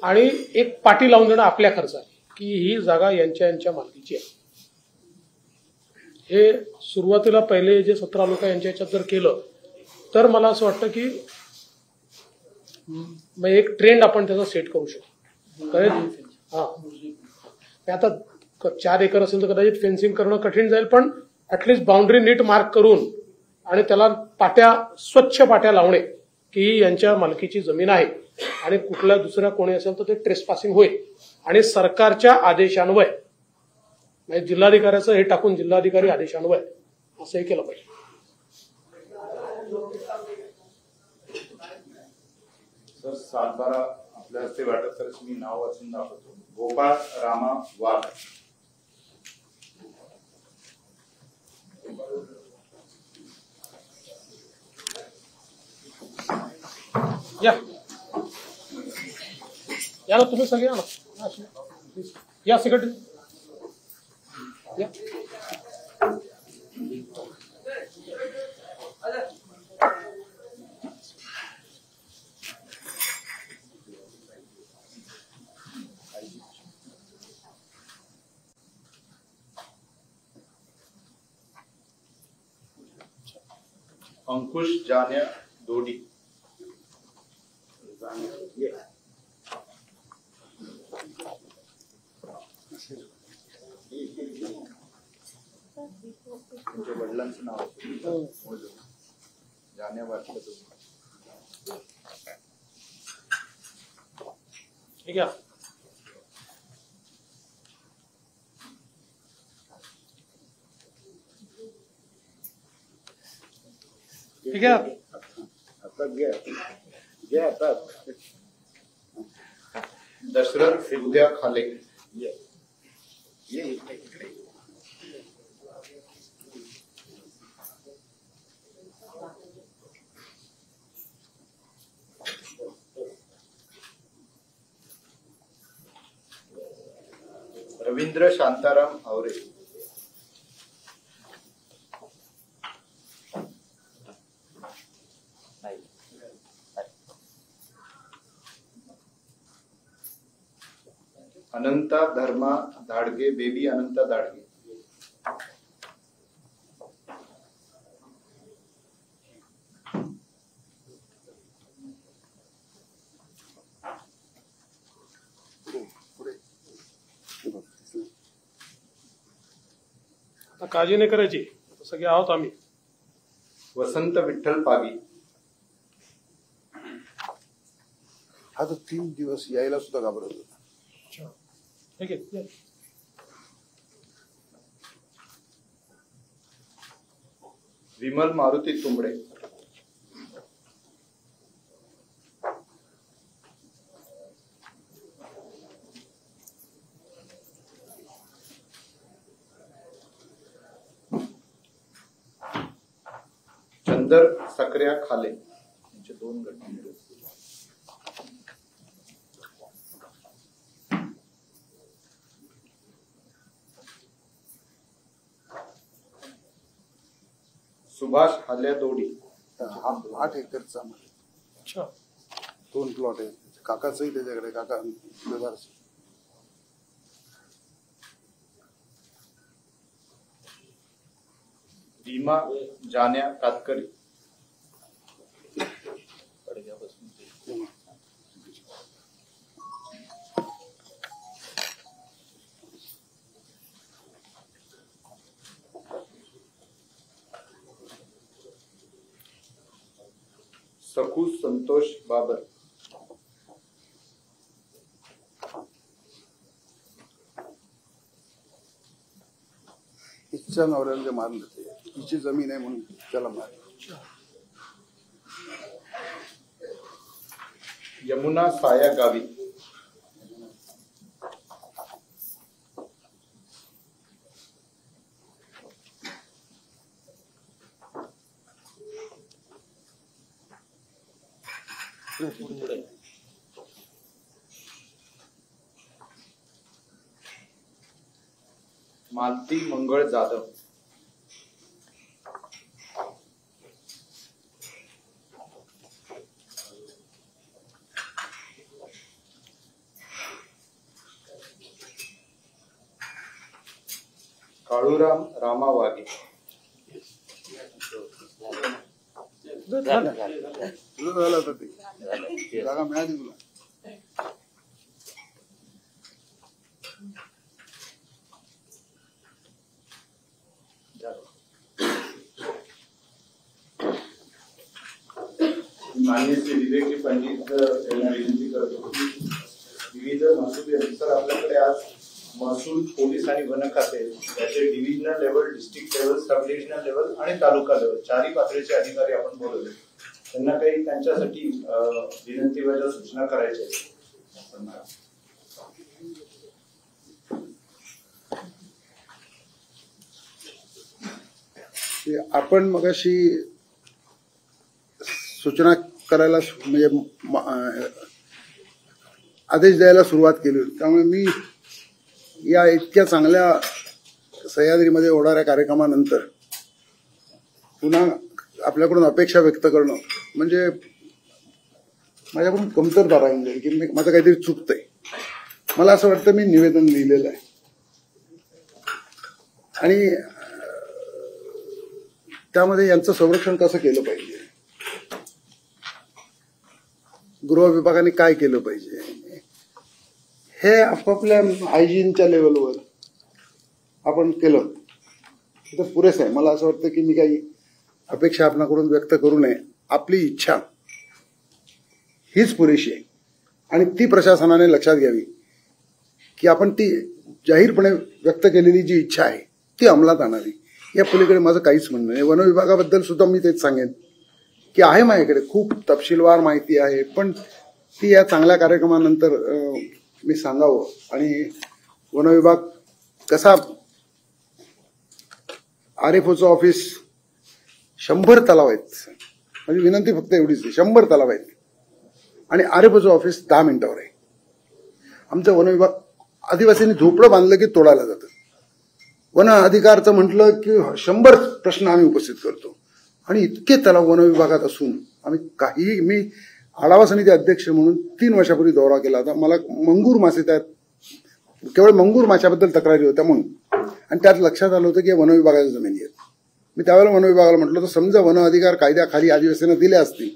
आणि एक पाटी लावून देणं आपल्या खर्चाने की ही जागा यांच्या मालकीची आहे. हे सुरुवातीला पहिले जे 17 लोक यांच्या ह्याच्यात जर केलं तर मला असं वाटतं की एक ट्रेंड आपण त्याचा सेट करू शकतो. करेक्ट. हा आता 4 एकर असेल तर कदाचित फेन्सिंग करणं कठीण जाईल, पण ऍटलिस्ट बाउंड्री नीट मार्क करून आणि त्याला पाट्या, स्वच्छ पाट्या लावणे की यांच्या मालकीची जमीन आहे आणि कुठल्या दुसऱ्या कोणी असेल तर ते ट्रेसपासिंग होईल आणि सरकारच्या आदेशान्वये, म्हणजे जिल्हाधिकाऱ्याचं हे टाकून जिल्हाधिकारी आदेशान्वये असंही केलं पाहिजे. सर 7/12 आपल्या हस्ते वाटप तर मी नाव वाचून दाखवतो. गोपाळ रामा वाघ. या ना तुम्ही सगळे, या ना, या सेक्रेटरी या. अंकुश जान्या दोडी. त्यांच्या वडिलांचं नाव जान्या वाटलं. ठीक आहे. ठीक आहे. दशरथ उद्या खाले. रवींद्र शांताराम आवरे. अनंता धर्मा धाडगे. बेबी अनंता धाडगे. काळजी नाही करायची, सगळे आहोत आम्ही. वसंत विठ्ठल पागी. हा तर 3 दिवस यायला सुद्धा घाबरत होता. ठीक आहे. विमल मारुती तुंबडे. चंदर सक्रिया खाले. यांचे 2 गट. सुभाष हाल्या दोडी. 8 एकरचा अच्छा. 2 प्लॉट आहे. काकाचंही त्याच्याकडे, काका व्यवहार. भीमा जान्या कातकरी. सकू संतोष बाबर. तिच्या नवऱ्याला जे मारलं ते तिची जमीन आहे म्हणून त्याला मारलं. यमुना साया गावी मालती मंगळ जाधव काळूराम रामा वाघे तुझं झालं आता ते जागा मिळाली तुला. मान्य श्री विवेकजी पंडित यांना विनंती करतो की विविध महसुली अधिकारी आपल्याकडे आज महसूल, पोलीस आणि वन खाते याचे डिव्हिजनल लेवल, डिस्ट्रिक्ट लेवल, सब डिव्हिजनल लेवल आणि तालुका लेवल चारही पातळीचे अधिकारी आपण बोलवले. त्यांना काही त्यांच्यासाठी विनंतीवजा सूचना करायच्या आहेत. आपण मगाशी सूचना करायला म्हणजे आदेश द्यायला सुरुवात केली होती. त्यामुळे मी या इतक्या चांगल्या सह्याद्रीमध्ये होणाऱ्या कार्यक्रमानंतर पुन्हा आपल्याकडून अपेक्षा व्यक्त करणं म्हणजे माझ्याकडून कमतरता राहून जाईल की माझं काहीतरी चुकतंय. मला असं वाटतं मी निवेदन लिहिलेलं आहे आणि त्यामध्ये यांचं संरक्षण कसं केलं पाहिजे, गृह विभागाने काय केलं पाहिजे, हे आपापल्या आयजीनच्या लेवलवर आपण केलं तर पुरेसं आहे. मला असं वाटतं की मी काही अपेक्षा आपणाकडून व्यक्त करू नये. आपली इच्छा हीच पुरेशी आहे आणि ती प्रशासनाने लक्षात घ्यावी की आपण ती जाहीरपणे व्यक्त केलेली जी इच्छा आहे ती अंमलात आणावी. या पलीकडे माझं काहीच म्हणणं नाही. वन विभागाबद्दल सुद्धा मी तेच सांगेन की आहे माझ्याकडे खूप तपशीलवार माहिती आहे, पण ती या चांगल्या कार्यक्रमानंतर मी सांगावं. आणि वन विभाग कसा आरएफओचं ऑफिस 100 तलाव आहेत, माझी विनंती फक्त एवढीच आहे, 100 तलाव आहेत आणि आरएफओचं ऑफिस 10 मिनिटावर आहे. आमचा वन विभाग आदिवासींनी झोपडं बांधलं की तोडायला जातं. वन अधिकारचं म्हटलं की 100 प्रश्न आम्ही उपस्थित करतो आणि इतके तलाव वन विभागात असून आम्ही काही, मी आढावा समिती अध्यक्ष म्हणून 3 वर्षापूर्वी दौरा केला होता. मला मंगूर मासे, त्यात केवळ मंगूर माशाबद्दल तक्रारी होत्या म्हणून, आणि त्यात लक्षात आलं होतं की वन विभागाच्या जमिनी आहेत. मी त्यावेळेला वन विभागाला म्हटलं तर समजा वन अधिकार कायद्याखाली आदिवासींना दिले असतील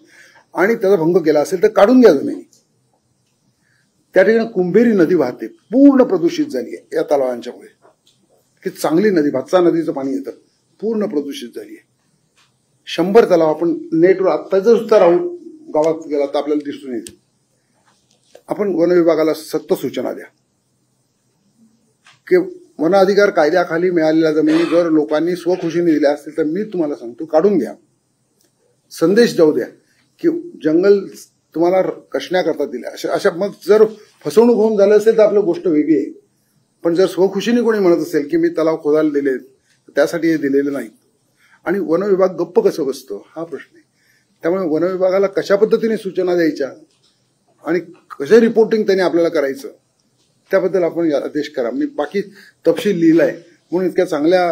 आणि त्याचा भंग केला असेल तर काढून घ्या जमिनी. त्या ठिकाणी कुंभेरी नदी वाहते, पूर्ण प्रदूषित झाली आहे या तलावांच्यामुळे. की चांगली नदी, भातसा नदीचं पाणी येतं, पूर्ण प्रदूषित झाली आहे. 100 तलाव आपण नेटवर आत्ता जर सुद्धा राहून गावात गेला तर आपल्याला दिसून येईल. आपण वन विभागाला सक्त सूचना द्या की वन अधिकार कायद्याखाली मिळालेल्या जमिनी जर लोकांनी स्वखुशीने दिल्या असतील तर मी तुम्हाला सांगतो काढून घ्या. संदेश जाऊ द्या की जंगल तुम्हाला कशण्याकरता दिल्या. अशा मग जर फसवणूक होऊन झालं असेल तर आपली गोष्ट वेगळी आहे, पण जर स्वखुशीने कोणी म्हणत असेल की मी तलाव खोदायला दिले त्यासाठी हे दिलेले नाही आणि वन विभाग गप्प कसं बसतो हा प्रश्न आहे. त्यामुळे वन विभागाला कशा पद्धतीने सूचना द्यायच्या आणि कसे रिपोर्टिंग त्यांनी आपल्याला करायचं त्याबद्दल आपण आदेश करा. मी बाकी तपशील लिहिलाय म्हणून इतक्या चांगल्या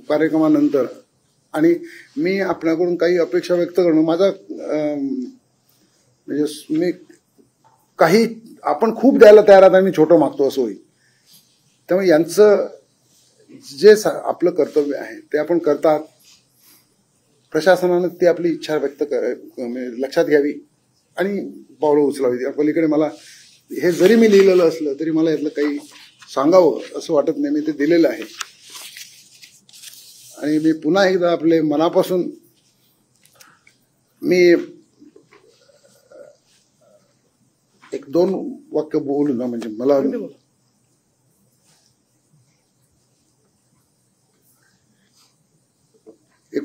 कार्यक्रमानंतर आणि मी आपल्याकडून काही अपेक्षा व्यक्त करणं माझा म्हणजे मी काही आपण खूप द्यायला तयार आहात आणि छोटं मागतो असं होईल. त्यामुळे यांचं जे आपलं कर्तव्य आहे ते आपण करतात. प्रशासनानं ती आपली इच्छा व्यक्त लक्षात घ्यावी आणि पावलं उचलावी. पलीकडे मला हे जरी मी लिहिलेलं असलं तरी मला यातलं काही सांगावं असं वाटत नाही. मी ते दिलेलं आहे आणि मी पुन्हा एकदा आपले मनापासून मी 1-2 वाक्य बोलू ना, म्हणजे मला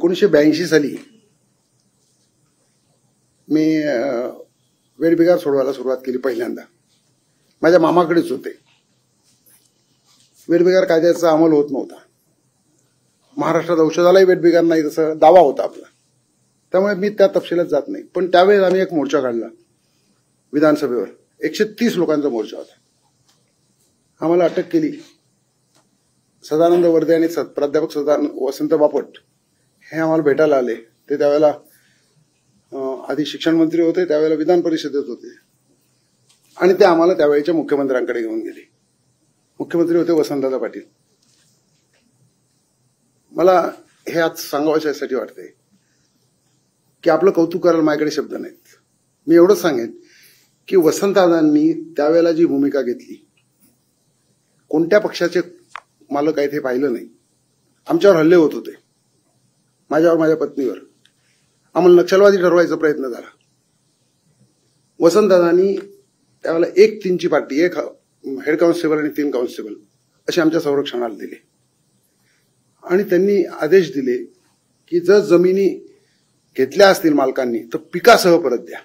1982 साली मी वेठबिगार सोडवायला सुरुवात केली पहिल्यांदा. माझ्या मामाकडेच होते. वेठबिगार कायद्याचा अंमल होत नव्हता. महाराष्ट्रात औषधालाही वेठबिगार नाही तसा दावा होता आपला. त्यामुळे मी त्या तपशिलात जात नाही. पण त्यावेळेस आम्ही एक मोर्चा काढला विधानसभेवर. 130 लोकांचा मोर्चा होता. आम्हाला अटक केली. सदानंद वर्दे आणि प्राध्यापक वसंत बापट हे आम्हाला भेटायला आले. ते त्यावेळेला आधी शिक्षण मंत्री होते, त्यावेळेला विधान परिषदेत होते. आणि ते आम्हाला त्यावेळेच्या मुख्यमंत्र्यांकडे घेऊन गेले. मुख्यमंत्री होते वसंतदादा पाटील. मला हे आज सांगावं यासाठी वाटतंय की आपलं कौतुक करायला माझ्याकडे शब्द नाहीत. मी एवढंच सांगेन की वसंतदादांनी त्यावेळेला जी भूमिका घेतली, कोणत्या पक्षाचे मालक आहेत हे पाहिलं नाही. आमच्यावर हल्ले होत होते, माझ्यावर, माझ्या पत्नीवर. आम्हाला नक्षलवादी ठरवायचा प्रयत्न झाला. वसंतदादांनी त्यावेळेला 1-3ची पार्टी, 1 हेड कॉन्स्टेबल आणि 3 कॉन्स्टेबल असे आमच्या संरक्षणाला दिले. आणि त्यांनी आदेश दिले की जर जमिनी घेतल्या असतील मालकांनी तर पिकासह परत द्या.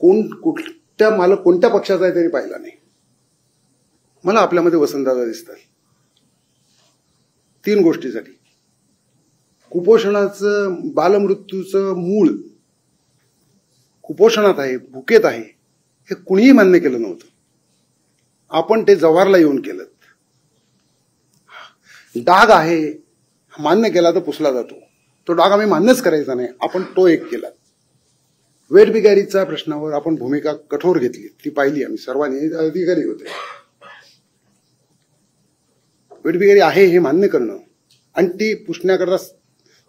कुठल्या मालक कोणत्या पक्षाचा आहे त्यांनी पाहिला नाही. मला आपल्यामध्ये वसंतदादा दिसतात 3 गोष्टीसाठी. कुपोषणाचं, बालमृत्यूचं मूळ कुपोषणात आहे, भुकेत आहे, हे कुणीही मान्य केलं नव्हतं. आपण ते जव्हारला येऊन केलं. डाग आहे मान्य केला तर पुसला जातो. तो डाग आम्ही मान्यच करायचा नाही, आपण तो एक केला. वेठबिगारीच्या प्रश्नावर आपण भूमिका कठोर घेतली, ती पाहिली आम्ही सर्वांनी. अधिकारी होते. वेठबिगारी आहे हे मान्य करणं आणि ती पुसण्याकरता,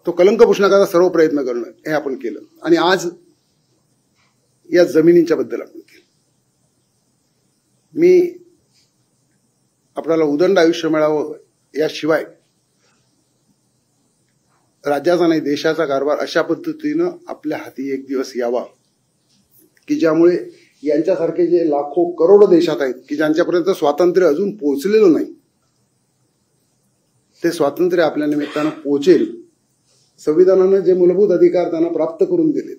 तो कलंक पुसण्याकरता सर्व प्रयत्न करणं हे आपण केलं. आणि आज या जमिनींच्या बद्दल आपण केलं. मी आपल्याला उदंड आयुष्य मिळावं याशिवाय राज्याचा नाही देशाचा कारभार अशा पद्धतीनं आपल्या हाती एक दिवस यावा की ज्यामुळे यांच्यासारखे जे लाखो करोडो देशात आहेत की ज्यांच्यापर्यंत स्वातंत्र्य अजून पोहोचलेलं नाही, ते स्वातंत्र्य आपल्या निमित्तानं पोहोचेल. संविधानानं जे मूलभूत अधिकार त्यांना प्राप्त करून दिले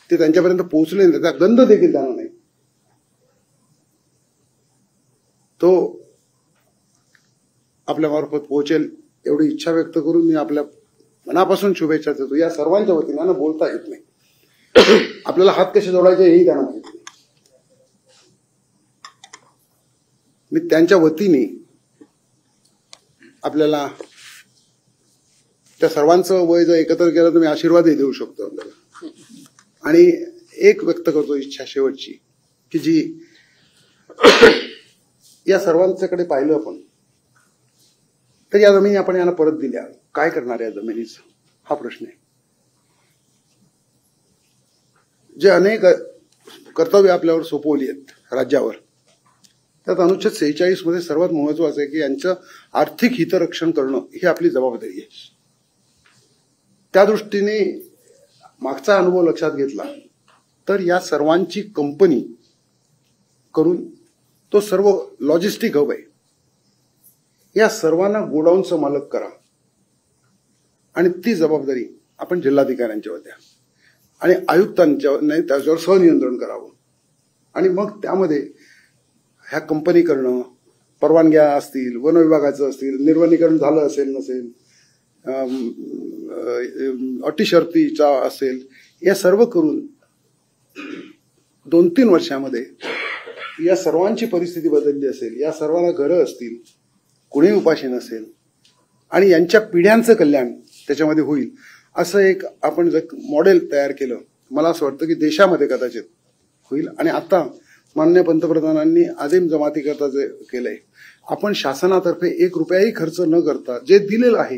ते त्यांच्यापर्यंत पोहोचले नाही, त्याचा गंध देखील त्यांना नाही. तो आपल्या मार्फत पोहोचेल एवढी इच्छा व्यक्त करून मी आपल्या मनापासून शुभेच्छा देतो. या सर्वांच्या वतीनं बोलता येत नाही. आपल्याला हात कसे जोडायचे हेही त्यांना माहिती नाही. मी त्यांच्या वतीने आपल्याला त्या सर्वांचं वय जर एकत्र केलं तर मी आशीर्वादही देऊ शकतो आपल्याला. आणि एक व्यक्त करतो इच्छा शेवटची की जी या सर्वांच्याकडे पाहिलं आपण तर या जमिनी आपण यांना परत दिल्या, काय करणार या जमिनीचं हा प्रश्न आहे. जे अनेक कर्तव्य आपल्यावर सोपवली आहेत राज्यावर, त्यात अनुच्छेद 46 मध्ये सर्वात महत्वाचं आहे की यांचं आर्थिक हितरक्षण करणं ही आपली जबाबदारी आहे. त्या दृष्टीने मागचा अनुभव लक्षात घेतला तर या सर्वांची कंपनी करून तो सर्व लॉजिस्टिक हब आहे. या सर्वांना गोडाऊनचं मालक करा आणि ती जबाबदारी आपण जिल्हाधिकाऱ्यांच्यावर द्या आणि आयुक्तांच्यावर नाही त्याच्यावर सहनियंत्रण करावं. आणि मग त्यामध्ये ह्या कंपनी करणं, परवानग्या असतील, वन विभागाचं असतील, निर्वनीकरण झालं असेल नसेल, अटी शर्तीचा असेल, या सर्व करून 2-3 वर्षामध्ये या सर्वांची परिस्थिती बदलली असेल, या सर्वांना घरं असतील, कुणी उपाशी नसेल आणि यांच्या पिढ्यांचं कल्याण त्याच्यामध्ये होईल असं एक आपण जर मॉडेल तयार केलं, मला असं वाटतं की देशामध्ये कदाचित होईल. आणि आता माननीय पंतप्रधानांनी आदिम जमाती करता जे केलंय, आपण शासनातर्फे 1 रुपयाही खर्च न करता जे दिलेलं आहे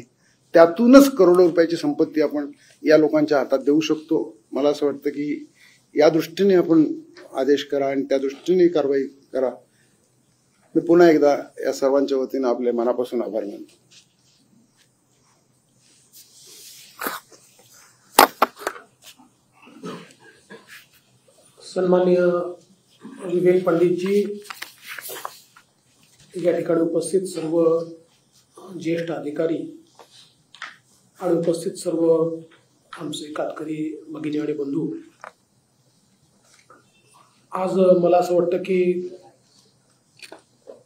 त्यातूनच करोडो रुपयाची संपत्ती आपण या लोकांच्या हातात देऊ शकतो. मला असं वाटतं की या दृष्टीने आपण आदेश करा आणि त्या दृष्टीने कारवाई करा. मी पुन्हा एकदा या सर्वांच्या वतीनं आपले मनापासून आभार मानतो. सन्माननीय विवेक पंडितजी, या ठिकाणी उपस्थित सर्व ज्येष्ठ अधिकारी आणि उपस्थित सर्व आमचे कातकरी भगिनी आणि बंधू, आज मला असं वाटतं की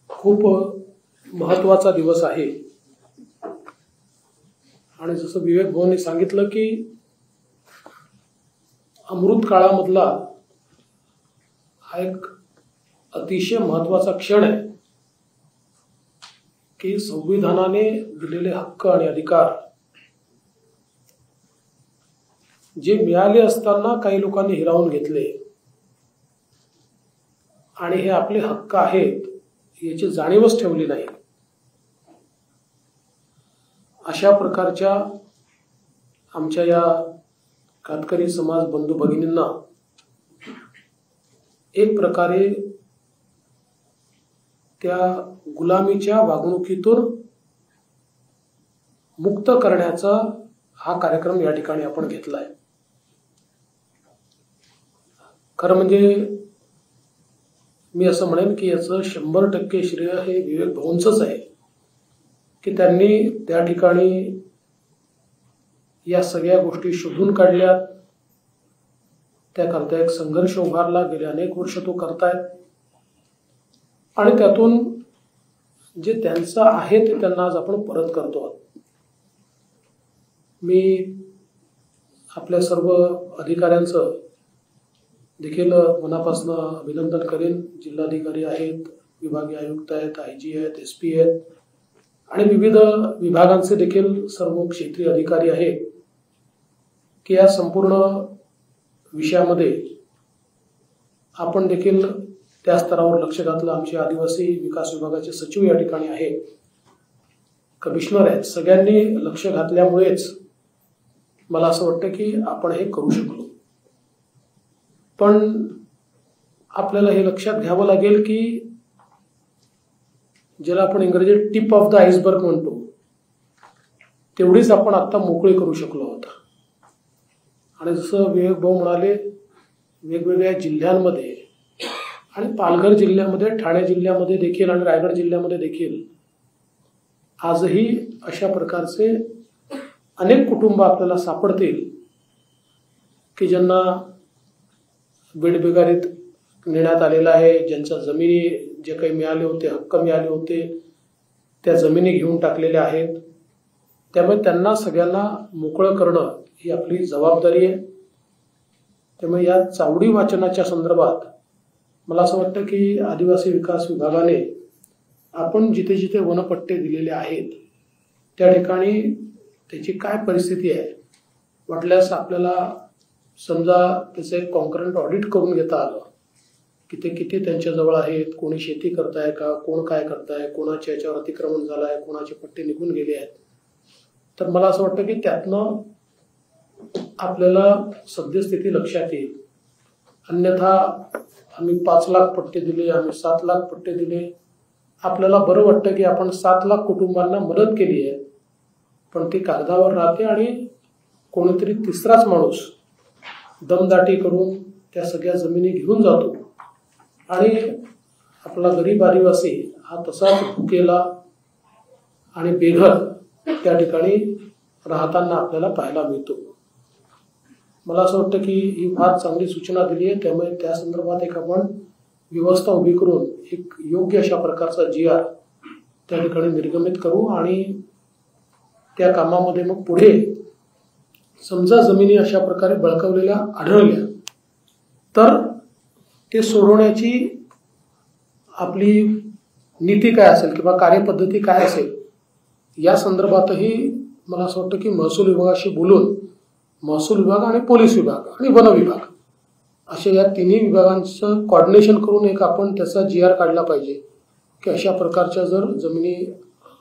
खूप महत्वाचा दिवस आहे. आणि जसं विवेक भाऊंनी सांगितलं की अमृत काळामधला हा एक अतिशय महत्वाचा क्षण आहे की संविधानाने दिलेले हक्क आणि अधिकार जे मिळाले असताना काही लोकांनी हिरावून घेतले आणि हे आपले हक्क आहेत याची जाणीवच ठेवली नाही. अशा प्रकारच्या आमच्या या कातकरी समाज बंधू भगिनींना एक प्रकारे त्या गुलामीच्या वागणुकीतून मुक्त करण्याचा हा कार्यक्रम या ठिकाणी आपण घेतलाय. खरं म्हणजे मी असं म्हणेन की याचं 100% श्रेय हे विवेक भाऊंचंच आहे की त्यांनी त्या ठिकाणी या सगळ्या गोष्टी शोधून काढल्यात. त्याकरता एक संघर्ष उभारला, गेले अनेक वर्ष तो करतायत आणि त्यातून जे त्यांचं आहे ते त्यांना आज आपण परत करतो. मी आपल्या सर्व अधिकाऱ्यांचं देखील मनापासून अभिनंदन करेन. जिल्हाधिकारी आहेत, विभागीय आयुक्त आहेत, IG आहेत, SP आहेत आणि विविध विभागांचे देखील सर्व क्षेत्रीय अधिकारी आहेत की या संपूर्ण विषयामध्ये आपण देखील त्या स्तरावर लक्ष घातलं. आमचे आदिवासी विकास विभागाचे सचिव या ठिकाणी आहेत, कमिशनर आहेत. सगळ्यांनी लक्ष घातल्यामुळेच मला असं वाटतं की आपण हे करू शकलो. पण आपल्याला हे लक्षात घ्यावं लागेल की ज्याला आपण इंग्रजीत टिप ऑफ द आईसबर्ग म्हणतो तेवढीच आपण आता मोकळी करू शकलो आहोत. आणि जसं विवेक भाऊ म्हणाले, वेगवेगळ्या जिल्ह्यांमध्ये आणि पालघर जिल्ह्यामध्ये, ठाणे जिल्ह्यामध्ये देखील आणि रायगड जिल्ह्यामध्ये देखील आजही अशा प्रकारचे अनेक कुटुंब आपल्याला सापडतील की ज्यांना बेडबेगारीत नेण्यात आलेलं आहे, ज्यांच्या जमिनी जे काही मिळाले होते, हक्क मिळाले होते, त्या जमिनी घेऊन टाकलेल्या आहेत. त्यामुळे त्यांना सगळ्यांना मोकळं करणं ही आपली जबाबदारी आहे. त्यामुळे या चावडी वाचनाच्या संदर्भात मला असं वाटतं की आदिवासी विकास विभागाने आपण जिथे जिथे वनपट्टे दिलेले आहेत त्या ठिकाणी त्याची काय परिस्थिती आहे, वाटल्यास आपल्याला समजा त्याचं एक कॉन्करंट ऑडिट करून घेता आलं की ते किती त्यांच्याजवळ आहेत, कोणी शेती करताय का, कोण काय करताय, कोणाच्या याच्यावर अतिक्रमण झालं आहे, कोणाचे पट्टे निघून गेले आहेत. तर मला असं वाटतं की त्यातनं आपल्याला सद्यस्थिती लक्षात येईल. अन्यथा आम्ही 5 लाख पट्टे दिले, आम्ही 7 लाख पट्टे दिले, आपल्याला बरं वाटतं की आपण 7 लाख कुटुंबांना मदत केली आहे, पण ती कागदावर राहते आणि कोणीतरी तिसराच माणूस दमदाटी करून त्या सगळ्या जमिनी घेऊन जातो आणि आपला गरीब आदिवासी हा तसाच भुकेला आणि बेघर त्या ठिकाणी राहताना आपल्याला पाहायला मिळतो. मला असं वाटतं की ही फार चांगली सूचना दिली आहे. त्यामुळे त्या संदर्भात एक आपण व्यवस्था उभी करून एक योग्य अशा प्रकारचा GR त्या ठिकाणी निर्गमित करू आणि त्या कामामध्ये मग पुढे समजा जमिनी अशा प्रकारे बळकावलेल्या आढळल्या तर ते सोडवण्याची आपली नीती काय असेल किंवा कार्यपद्धती काय असेल या संदर्भातही मला असं वाटतं की महसूल विभागाशी बोलून महसूल विभाग आणि पोलीस विभाग आणि वन विभाग अशा या तिन्ही विभागांचं कॉर्डिनेशन करून एक आपण त्याचा GR काढला पाहिजे की अशा प्रकारच्या जर जमिनी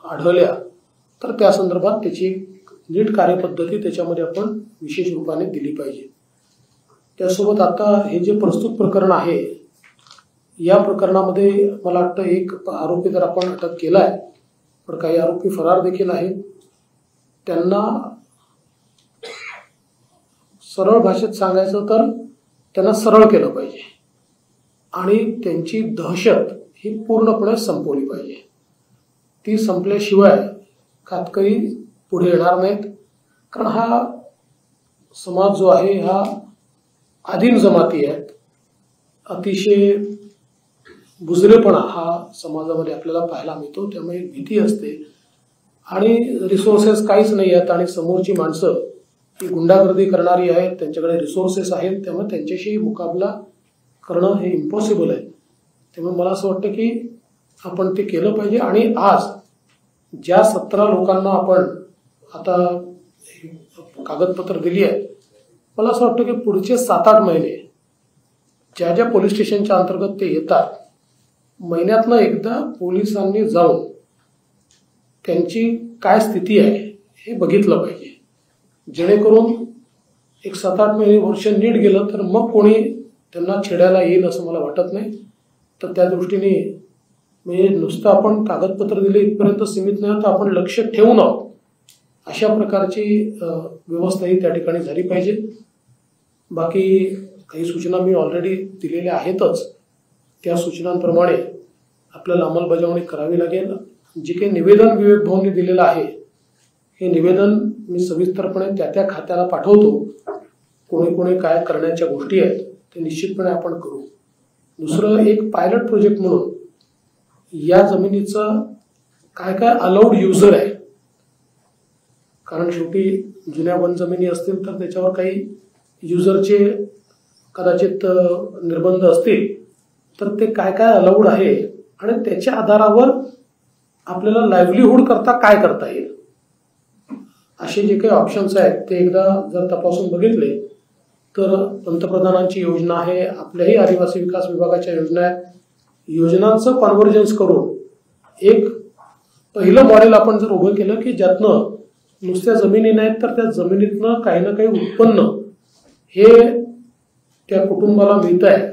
आढळल्या तर त्या संदर्भात त्याची नीट कार्यपद्धती त्याच्यामध्ये आपण विशेष रूपाने दिली पाहिजे. त्यासोबत आता हे जे प्रस्तुत प्रकरण आहे या प्रकरणामध्ये मला वाटतं एक आरोपी तर आपण अटक केलाय, पण काही आरोपी फरार देखील आहेत. त्यांना सरळ भाषेत सांगायचं तर त्यांना सरळ केलं पाहिजे आणि त्यांची दहशत ही पूर्णपणे संपवली पाहिजे. ती संपल्याशिवाय खातकही पुढे येणार नाहीत, कारण हा समाज जो आहे हा आदिम जमाती आहेत. अतिशय बुजरेपणा हा समाजामध्ये आपल्याला पाहायला मिळतो, त्यामुळे भीती असते आणि रिसोर्सेस काहीच नाही आहेत आणि समोरची माणसं ही गुंडागर्दी करणारी आहेत, त्यांच्याकडे रिसोर्सेस आहेत, त्यामुळे त्यांच्याशी मुकाबला करणं हे इम्पॉसिबल आहे. त्यामुळे मला असं वाटतं की आपण ते केलं पाहिजे. आणि आज ज्या 17 लोकांना आपण आता कागदपत्र दिली आहे, मला असं वाटतं की पुढचे 7-8 महिने ज्या ज्या पोलीस स्टेशनच्या अंतर्गत ते येतात, महिन्यातनं एकदा पोलिसांनी जाऊन त्यांची काय स्थिती आहे हे बघितलं पाहिजे, जेणेकरून एक 7-8 महिने वर्ष नीट गेलं तर मग कोणी त्यांना छेडायला येईल असं मला वाटत नाही. तर त्या दृष्टीने म्हणजे नुसतं आपण कागदपत्र दिले इथपर्यंत सीमित नाही, तर आपण लक्ष ठेवून आहोत अशा प्रकारची व्यवस्था ही त्या ठिकाणी झाली पाहिजे. बाकी काही सूचना मी ऑलरेडी दिलेल्या आहेतच, त्या सूचनांप्रमाणे आपल्याला अंमलबजावणी करावी लागेल. जे काही निवेदन विवेक भवनने दिलेलं आहे हे निवेदन मी सविस्तरपणे त्या त्या खात्याला पाठवतो. कोणी कोणी काय करण्याच्या गोष्टी आहेत ते निश्चितपणे आपण करू. दुसरं एक पायलट प्रोजेक्ट म्हणून या जमिनीचं काय काय अलाउड युजर आहे, कारण शेवटी जुन्या वन जमिनी असतील तर त्याच्यावर काही युजरचे कदाचित निर्बंध असतील, तर ते काय काय अलाउड आहे आणि त्याच्या आधारावर आपल्याला लाईव्हलीहूड करता काय करता येईल असे जे काही ऑप्शन्स आहेत ते एकदा जर तपासून बघितले तर पंतप्रधानांची योजना आहे, आपल्याही आदिवासी विकास विभागाच्या योजना आहेत, योजनांचं कॉन्व्हर्जन्स करून एक पहिलं मॉडेल आपण जर उभं केलं की ज्यातनं नुसत्या जमिनी नाहीत तर त्या जमिनीतनं काही ना काही उत्पन्न हे त्या कुटुंबाला मिळत आहे,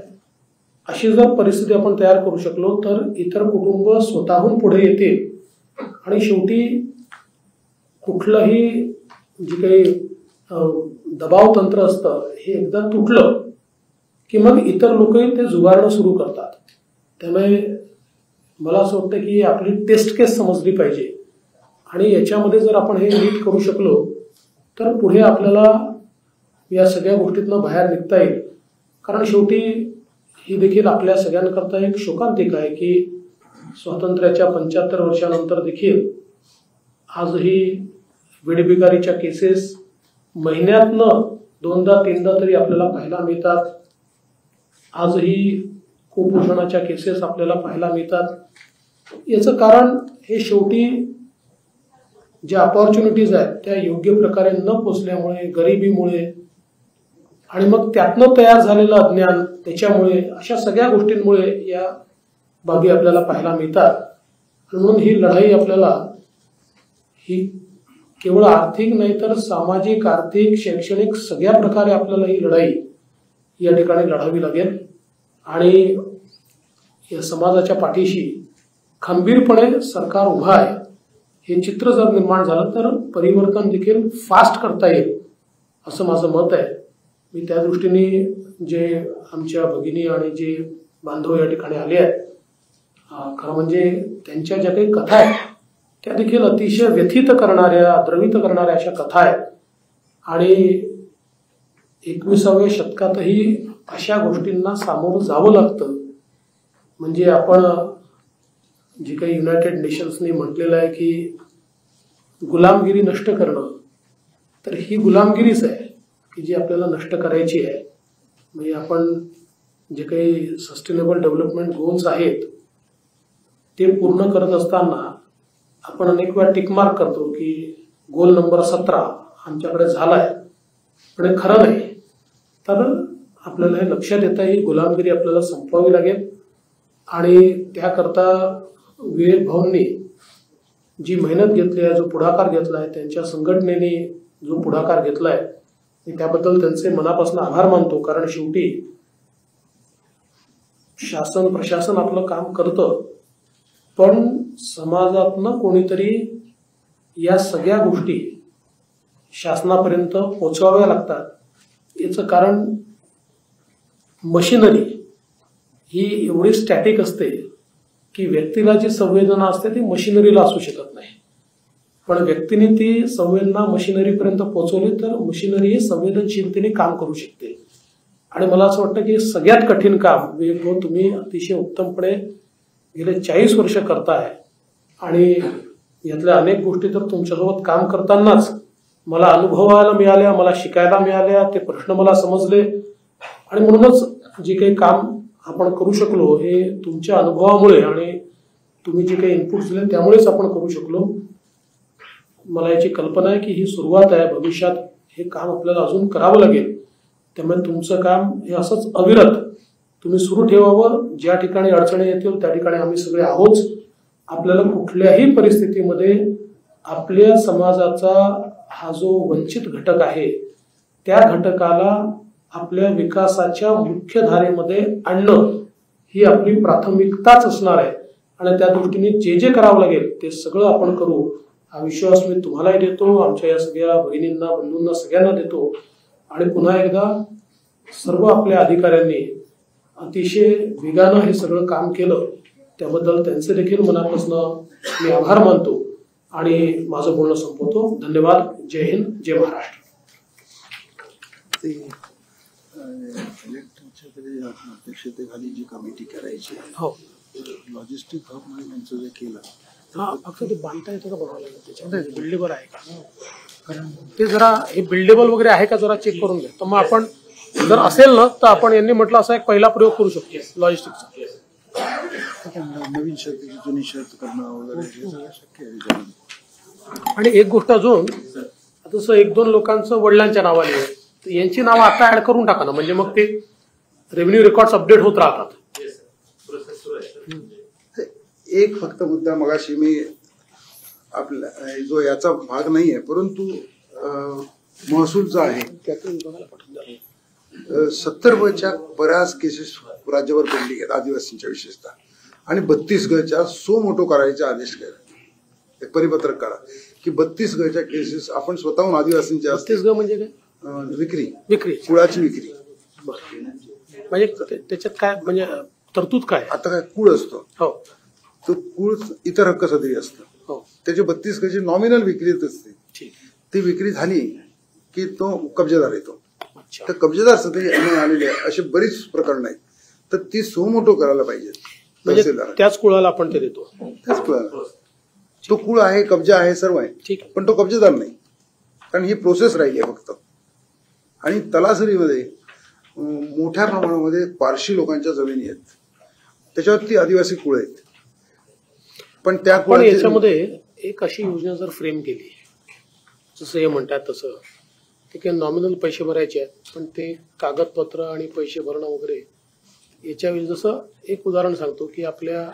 अशी जर परिस्थिती आपण तयार करू शकलो तर इतर कुटुंब स्वतःहून पुढे येतील आणि शेवटी कुठलंही जे काही दबाव तंत्र असतं हे एकदा तुटलं की मग इतर लोकही ते जुगारणं सुरू करतात. त्यामुळे मला असं वाटतं की आपली टेस्ट केस समजली पाहिजे आणि याच्यामध्ये जर आपण हे नीट करू शकलो तर पुढे आपल्याला या सगळ्या गोष्टीतनं बाहेर निघता येईल. कारण शेवटी ही देखील आपल्या सगळ्यांकरता एक शोकांतिक आहे की स्वातंत्र्याच्या 75 वर्षानंतर देखील आजही वेठबिगारीच्या केसेस महिन्यातनं 2दा-3दा तरी आपल्याला पाहायला मिळतात. आजही कुपोषणाच्या केसेस आपल्याला पाहायला मिळतात. याचं कारण हे शेवटी ज्या अपॉर्च्युनिटीज आहेत त्या योग्य प्रकारे न पोचल्यामुळे, गरिबीमुळे आणि मग त्यातनं तयार झालेलं अज्ञान, त्याच्यामुळे अशा सगळ्या गोष्टींमुळे या बाबी आपल्याला पाहायला मिळतात. म्हणून ही लढाई आपल्याला ही केवळ आर्थिक नाही तर सामाजिक, आर्थिक, शैक्षणिक सगळ्या प्रकारे आपल्याला ही लढाई या ठिकाणी लढावी लागेल आणि या समाजाच्या पाठीशी खंबीरपणे सरकार उभा आहे हे चित्र जर निर्माण झालं तर परिवर्तन देखील फास्ट करता येईल असं माझं मत आहे. मी त्या दृष्टीने जे आमच्या भगिनी आणि जे बांधव या ठिकाणी आले आहेत, खरं म्हणजे त्यांच्या ज्या काही कथा आहेत त्या देखील अतिशय व्यथित करणाऱ्या, द्रवित करणाऱ्या अशा कथा आहेत आणि 21व्या शतकातही अशा गोष्टींना सामोरं जावं लागतं. म्हणजे आपण जे काही युनायटेड नेशन्सनी म्हटलेलं आहे की गुलामगिरी नष्ट करणं, तर ही गुलामगिरीच आहे की जी आपल्याला नष्ट करायची आहे. म्हणजे आपण जे काही सस्टेनेबल डेव्हलपमेंट गोल्स आहेत ते पूर्ण करत असताना आपण अनेक वेळा टिकमार्क करतो की गोल नंबर 17 आमच्याकडे झालाय, पण हे खरं नाही. तर आपल्याला हे लक्षात येतं ही गुलामगिरी आपल्याला संपवावी लागेल आणि त्याकरता विवेक भवननी जी मेहनत घेतली आहे, जो पुढाकार घेतलाय, त्यांच्या संघटनेने जो पुढाकार घेतलाय मी त्याबद्दल त्यांचे मनापासून आभार मानतो. कारण शेवटी शासन प्रशासन आपलं काम करतं, पण समाजातनं कोणीतरी या सगळ्या गोष्टी शासनापर्यंत पोहोचवाव्या लागतात. याचं कारण मशिनरी ही एवढी स्टॅटिक असते की व्यक्तीला जी संवेदना असते ती मशिनरीला असू शकत नाही. पण व्यक्तीने ती संवेदना मशिनरीपर्यंत पोहोचवली तर मशिनरी ही संवेदनशीलतेने काम करू शकते. आणि मला असं वाटतं की सगळ्यात कठीण काम विवेक भाऊ तुम्ही अतिशय उत्तमपणे गेले 40 वर्ष करताय आणि यातल्या अनेक गोष्टी तर तुमच्यासोबत काम करतानाच मला अनुभवायला मिळाल्या, मला शिकायला मिळाल्या, ते प्रश्न मला समजले आणि म्हणूनच जे काही काम आपण करू शकलो हे तुमच्या अनुभवामुळे आणि तुम्ही जे काही इनपुट दिले त्यामुळेच आपण करू शकलो. मला याची कल्पना आहे की ही सुरुवात आहे, भविष्यात हे काम आपल्याला अजून करावं लागेल. त्यामुळे तुमचं काम हे असंच अविरत तुम्ही सुरू ठेवावं. ज्या ठिकाणी अडचणी येतील त्या ठिकाणी आम्ही सगळे आहोत. आपल्याला कुठल्याही परिस्थितीमध्ये आपल्या समाजाचा हा जो वंचित घटक आहे त्या घटकाला आपल्या विकासाच्या मुख्य धारेमध्ये आणणं ही आपली प्राथमिकताच असणार आहे आणि त्या दृष्टीने जे जे करावं लागेल ते सगळं आपण करू हा विश्वास मी तुम्हालाही देतो, आमच्या या सगळ्या भगिनींना बंधूंना सगळ्यांना देतो. आणि पुन्हा एकदा सर्व आपल्या अधिकाऱ्यांनी अतिशय वेगानं हे सगळं काम केलं त्याबद्दल त्यांचे देखील मनापासून मी आभार मानतो आणि माझं बोलणं संपवतो. धन्यवाद. जय हिंद, जय महाराष्ट्र. अध्यक्षतेखाली जी कमिटी करायची हो, लॉजिस्टिक हब म्हणून यांचं जे केलं हा फक्त ते बांधता येतं का बघावं लागेल, त्याच्यामध्ये बिल्डेबल आहे का, कारण ते जरा हे बिल्डेबल वगैरे आहे का जरा चेक करून घ्या. तर मग आपण जर असेल ना तर आपण यांनी म्हटलं असा एक पहिला प्रयोग करू शकतो लॉजिस्टिकचा. नवीन शर्त जुनी शर्त करणं वगैरे हे सगळं शक्य आहे. आणि एक गोष्ट अजून, तसं 1-2 लोकांचं वडिलांच्या नावाने आहे तर यांची नावं आता ऍड करून टाका ना, म्हणजे मग ते रेव्हेन्यू रेकॉर्ड्स अपडेट होत राहतात. एक फक्त मुद्दा मगाशी मी आपला जो याचा भाग नाही आहे परंतु महसूलचा आहे. त्यातून बघायला पाठवून द्या. 70 बऱ्याच केसेस राज्यभर पेंडिंग आहेत आदिवासींच्या विशेषतः आणि 32 सो मोठो करायचे आदेश केला. एक परिपत्रक काढा की 32 केसेस आपण स्वतःहून आदिवासींच्या 32 म्हणजे काय? विक्री कुळाची विक्री. म्हणजे त्याच्यात काय म्हणजे तरतूद काय? आता काय कुळ असतो हो, तो कुळ इतर हक्क सदरी असतं. हो, त्याची 32 नॉमिनल विक्रीच असते. ठीक. ती विक्री झाली की तो कब्जेदार येतो. अच्छा. तर कब्जेदार सदरी आलेले असे बरीच प्रकरण आहेत. तर ती सोमोटो करायला पाहिजे म्हणजे तहसीलदार. त्याच कुळाला आपण ते देतो. त्याच कुळाला तो कुळ आहे, कब्जा आहे, सर्व आहे, ठीक. पण तो कब्जेदार नाही कारण ही प्रोसेस राहिली आहे फक्त. आणि तलासरीमध्ये मोठ्या प्रमाणामध्ये पारशी लोकांच्या जमिनी आहेत, त्याच्यावरती आदिवासी कुळ आहेत. पण पण याच्यामध्ये एक अशी योजना जर फ्रेम केली जसं हे म्हणतात तसं, ते काही नॉमिनल पैसे भरायचे आहेत पण ते कागदपत्र आणि पैसे भरणं वगैरे याच्यावेळी, जसं एक उदाहरण सांगतो की आपल्या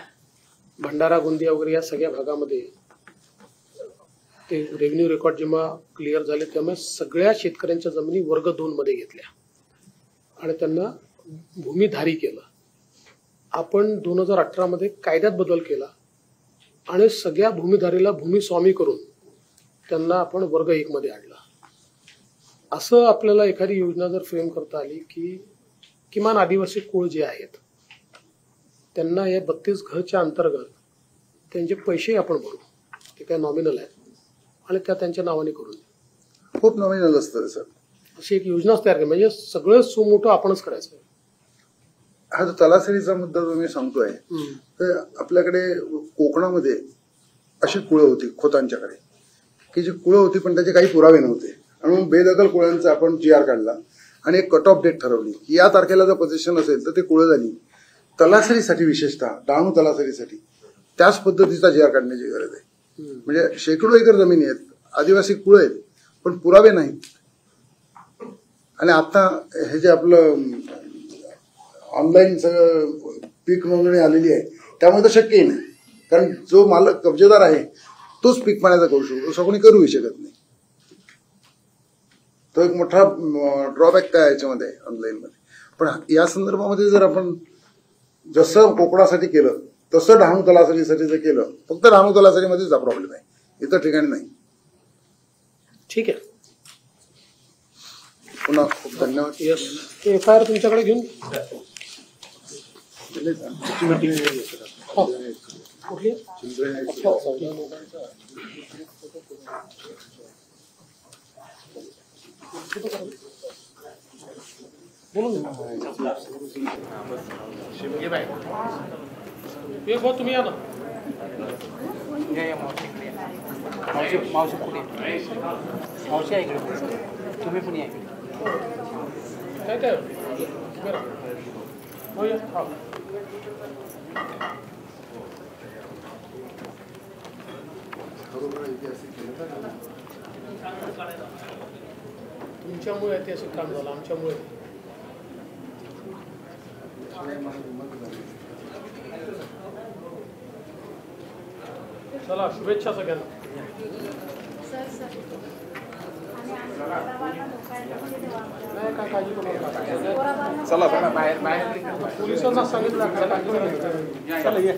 भंडारा गोंदिया वगैरे या सगळ्या भागामध्ये ते रेव्हेन्यू रेकॉर्ड जेव्हा क्लिअर झाले त्यामुळे सगळ्या शेतकऱ्यांच्या जमिनी वर्ग 2 मध्ये घेतल्या आणि त्यांना भूमिधारी केलं. आपण 2018 मध्ये कायद्यात बदल केला आणि सगळ्या भूमिधारीला भूमिस्वामी करून त्यांना आपण वर्ग 1 मध्ये आणलं. असं आपल्याला एखादी योजना जर फ्रेम करता आली की किमान आदिवासी कुळ जे आहेत त्यांना या 32 अंतर्गत त्यांचे पैसे आपण भरू, ते काय नॉमिनल आहेत आणि त्या त्यांच्या नावाने करून देऊ. खूप नॉमिनल असतं सर. अशी एक योजनाच तयार केली म्हणजे सगळं सुमोठं आपणच करायचं. हा जो तलासरीचा मुद्दा जो मी सांगतोय तर आपल्याकडे कोकणामध्ये अशी कुळं होती खोतांच्याकडे की जी कुळं होती पण त्याचे काही पुरावे नव्हते आणि मग बेदखल कुळांचा आपण GR काढला आणि एक कट ऑफ डेट ठरवली की या तारखेला जर पोझिशन असेल तर ते कुळं झाली. तलासरीसाठी विशेषतः डहाणू तलासरीसाठी त्याच पद्धतीचा GR काढण्याची गरज आहे. म्हणजे शेकडो एकर जमिनी आहेत, आदिवासी कुळ आहेत पण पुरावे नाहीत. आणि आता हे जे आपलं ऑनलाईन सगळं पीक नोंदणी आलेली आहे त्यामुळे तर शक्यही नाही कारण जो मालक कब्जेदार आहे तोच पीक पाण्याचा करू शकतो, दुसरा कोणी करूही शकत नाही. तो एक मोठा ड्रॉबॅक काय याच्यामध्ये ऑनलाईन मध्ये. पण या संदर्भामध्ये जर आपण जसं कोकणासाठी केलं तसं डहाणू तलासरीसाठी जर केलं, फक्त डहाणू तलासरीमध्येच हा प्रॉब्लेम आहे, इतर ठिकाणी नाही. ठीक आहे, पुन्हा खूप धन्यवाद. FIR तुमच्याकडे घेऊन कुठली बोलून ये भाऊ तुम्ही या ना. मावशी पुढे मावशी आहे इकडे तुम्ही पण या इकडे. काय काय बरं हो या. हा. तुमच्यामुळे ऐतिहासिक काम झालं, आमच्यामुळे. चला शुभेच्छा सगळ्यांना. नाही काय काळजी करू नका. चला बाहेर बाहेर पोलिसांना सांगितलं काळजी करायची. चला ये